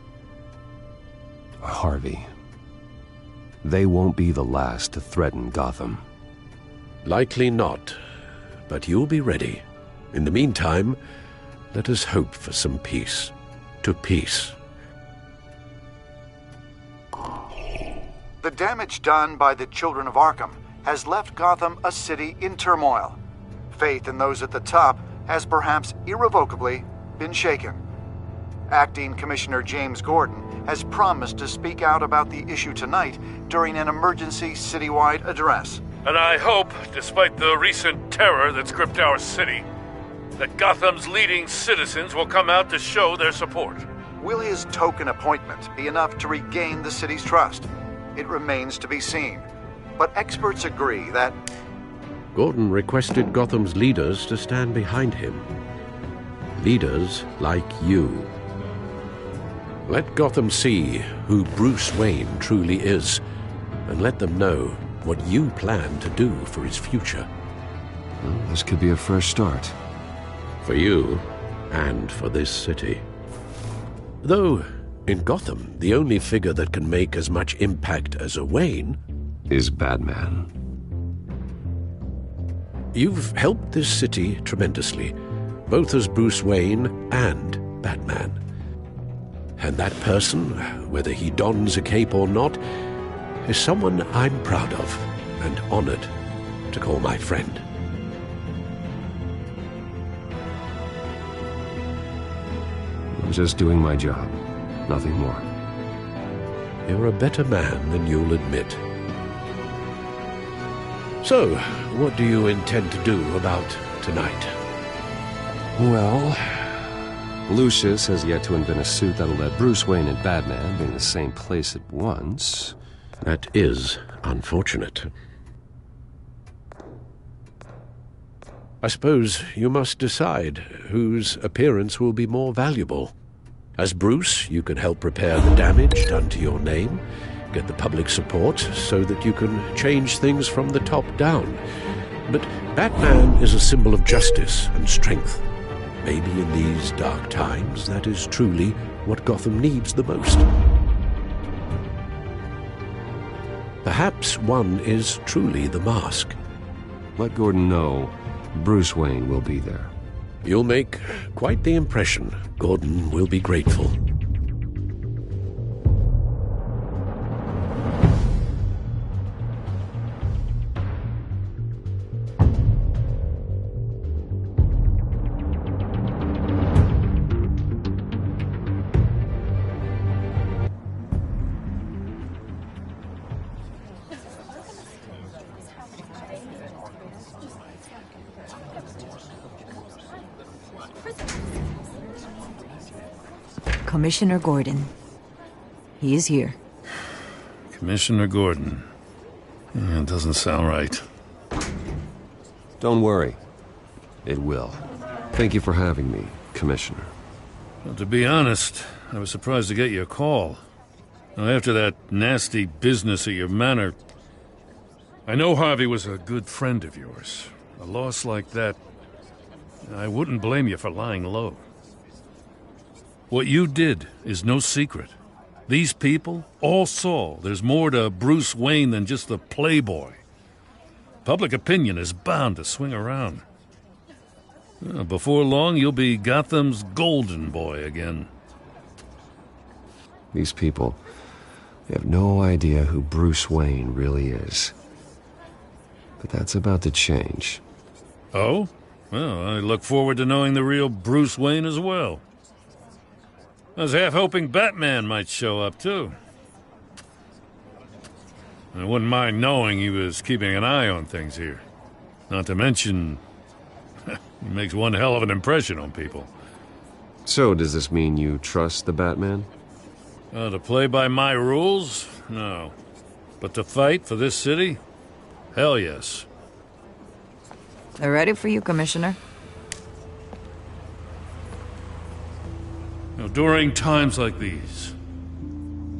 Harvey. They won't be the last to threaten Gotham. Likely not, but you'll be ready. In the meantime, let us hope for some peace. To peace. The damage done by the Children of Arkham has left Gotham a city in turmoil. Faith in those at the top has perhaps irrevocably been shaken. Acting Commissioner James Gordon has promised to speak out about the issue tonight during an emergency citywide address. And I hope, despite the recent terror that's gripped our city, that Gotham's leading citizens will come out to show their support. Will his token appointment be enough to regain the city's trust? It remains to be seen. But experts agree that Gordon requested Gotham's leaders to stand behind him. Leaders like you. Let Gotham see who Bruce Wayne truly is, and let them know what you plan to do for his future. Well, this could be a fresh start. For you, and for this city. Though, in Gotham, the only figure that can make as much impact as a Wayne is Batman. You've helped this city tremendously, both as Bruce Wayne and Batman. And that person, whether he dons a cape or not, is someone I'm proud of and honored to call my friend. I'm just doing my job, nothing more. You're a better man than you'll admit. So, what do you intend to do about tonight? Well, Lucius has yet to invent a suit that'll let Bruce Wayne and Batman be in the same place at once. That is unfortunate. I suppose you must decide whose appearance will be more valuable. As Bruce, you can help repair the damage done to your name, get the public support so that you can change things from the top down. But Batman is a symbol of justice and strength. Maybe in these dark times, that is truly what Gotham needs the most. Perhaps one is truly the mask. Let Gordon know Bruce Wayne will be there. You'll make quite the impression. Gordon will be grateful. Commissioner Gordon. He is here. Commissioner Gordon. Yeah, it doesn't sound right. Don't worry. It will. Thank you for having me, Commissioner. Well, to be honest, I was surprised to get your call. Now, after that nasty business at your manor, I know Harvey was a good friend of yours. A loss like that, I wouldn't blame you for lying low. What you did is no secret. These people all saw there's more to Bruce Wayne than just the playboy. Public opinion is bound to swing around. Before long, you'll be Gotham's golden boy again. These people, they have no idea who Bruce Wayne really is. But that's about to change. Oh? Well, I look forward to knowing the real Bruce Wayne as well. I was half hoping Batman might show up, too. I wouldn't mind knowing he was keeping an eye on things here. Not to mention, he makes one hell of an impression on people. So, does this mean you trust the Batman? To play by my rules? No. But to fight for this city? Hell yes. They're ready for you, Commissioner. During times like these,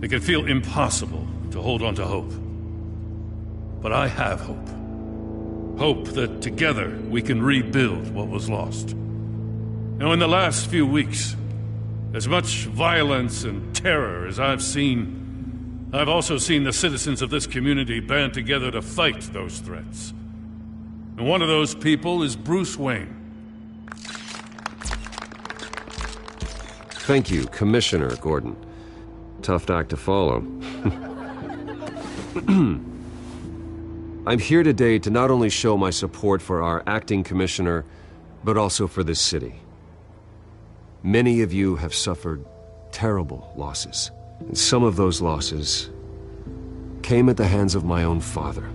it can feel impossible to hold on to hope. But I have hope. Hope that together we can rebuild what was lost. In the last few weeks, as much violence and terror as I've seen, I've also seen the citizens of this community band together to fight those threats. And one of those people is Bruce Wayne. Thank you, Commissioner Gordon. Tough act to follow. I'm here today to not only show my support for our acting commissioner, but also for this city. Many of you have suffered terrible losses, and some of those losses came at the hands of my own father,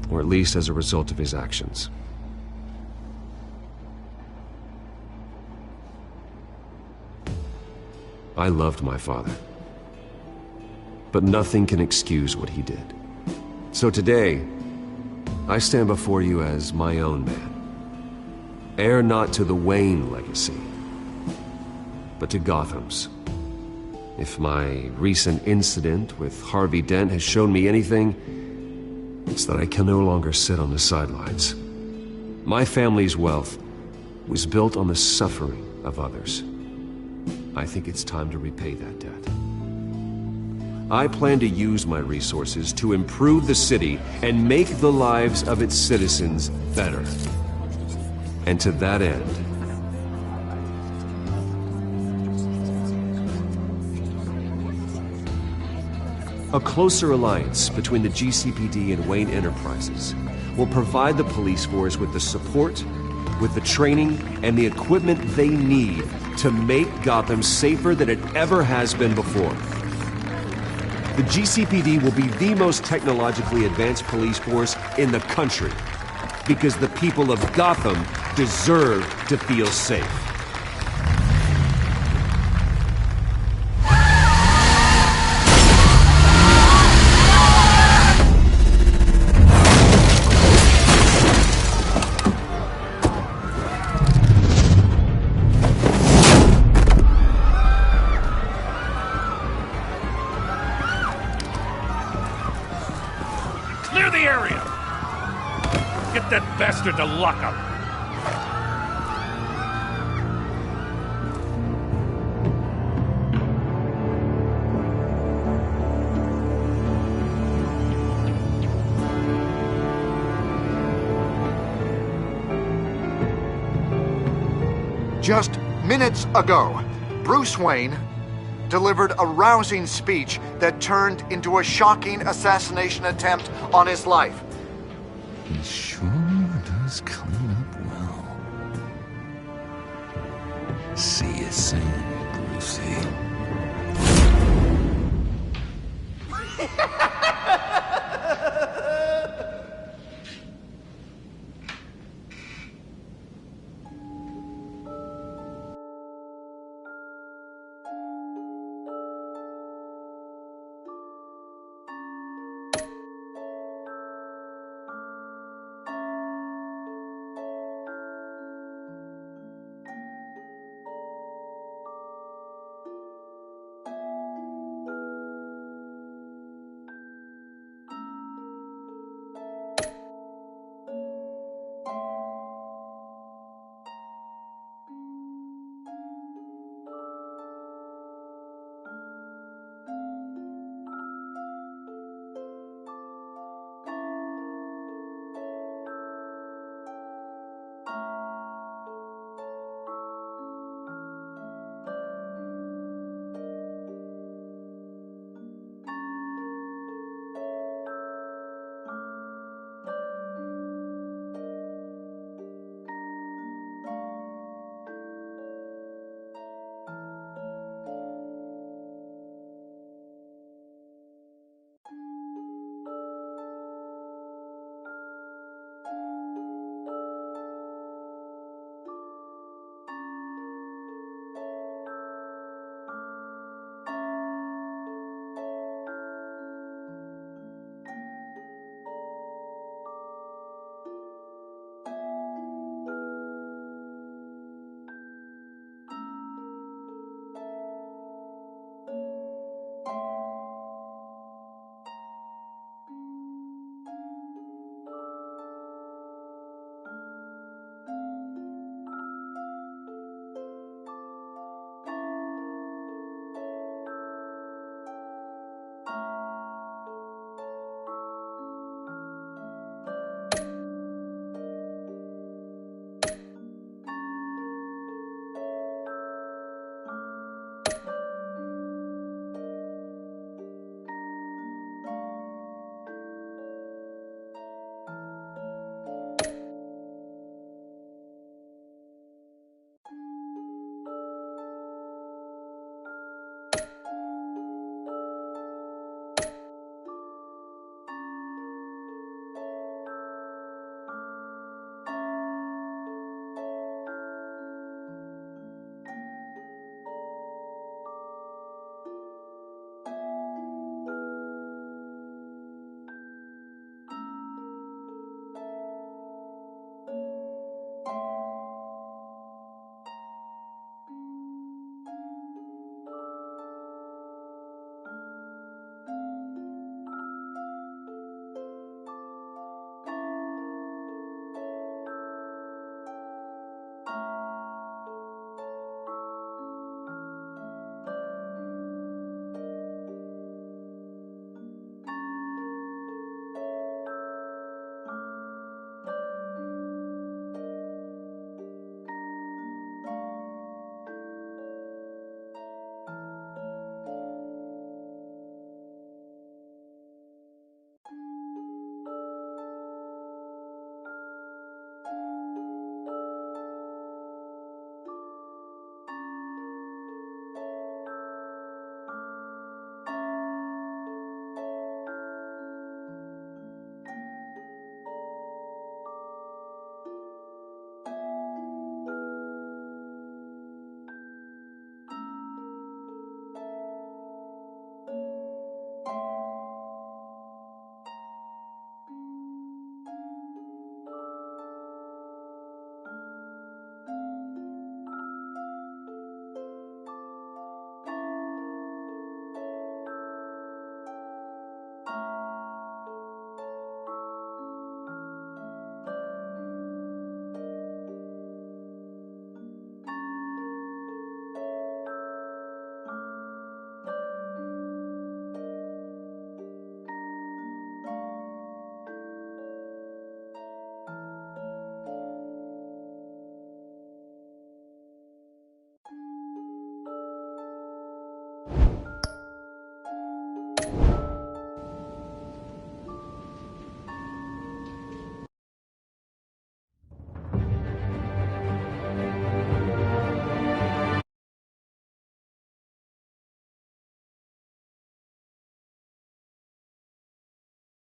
or at least as a result of his actions. I loved my father, but nothing can excuse what he did. So today, I stand before you as my own man, heir not to the Wayne legacy, but to Gotham's. If my recent incident with Harvey Dent has shown me anything, it's that I can no longer sit on the sidelines. My family's wealth was built on the suffering of others. I think it's time to repay that debt. I plan to use my resources to improve the city and make the lives of its citizens better. And to that end, a closer alliance between the GCPD and Wayne Enterprises will provide the police force with the support, with the training, and the equipment they need to make Gotham safer than it ever has been before. The GCPD will be the most technologically advanced police force in the country, because the people of Gotham deserve to feel safe. To lock up. Just minutes ago, Bruce Wayne delivered a rousing speech that turned into a shocking assassination attempt on his life. He sure does clean up well. See you soon, Brucey.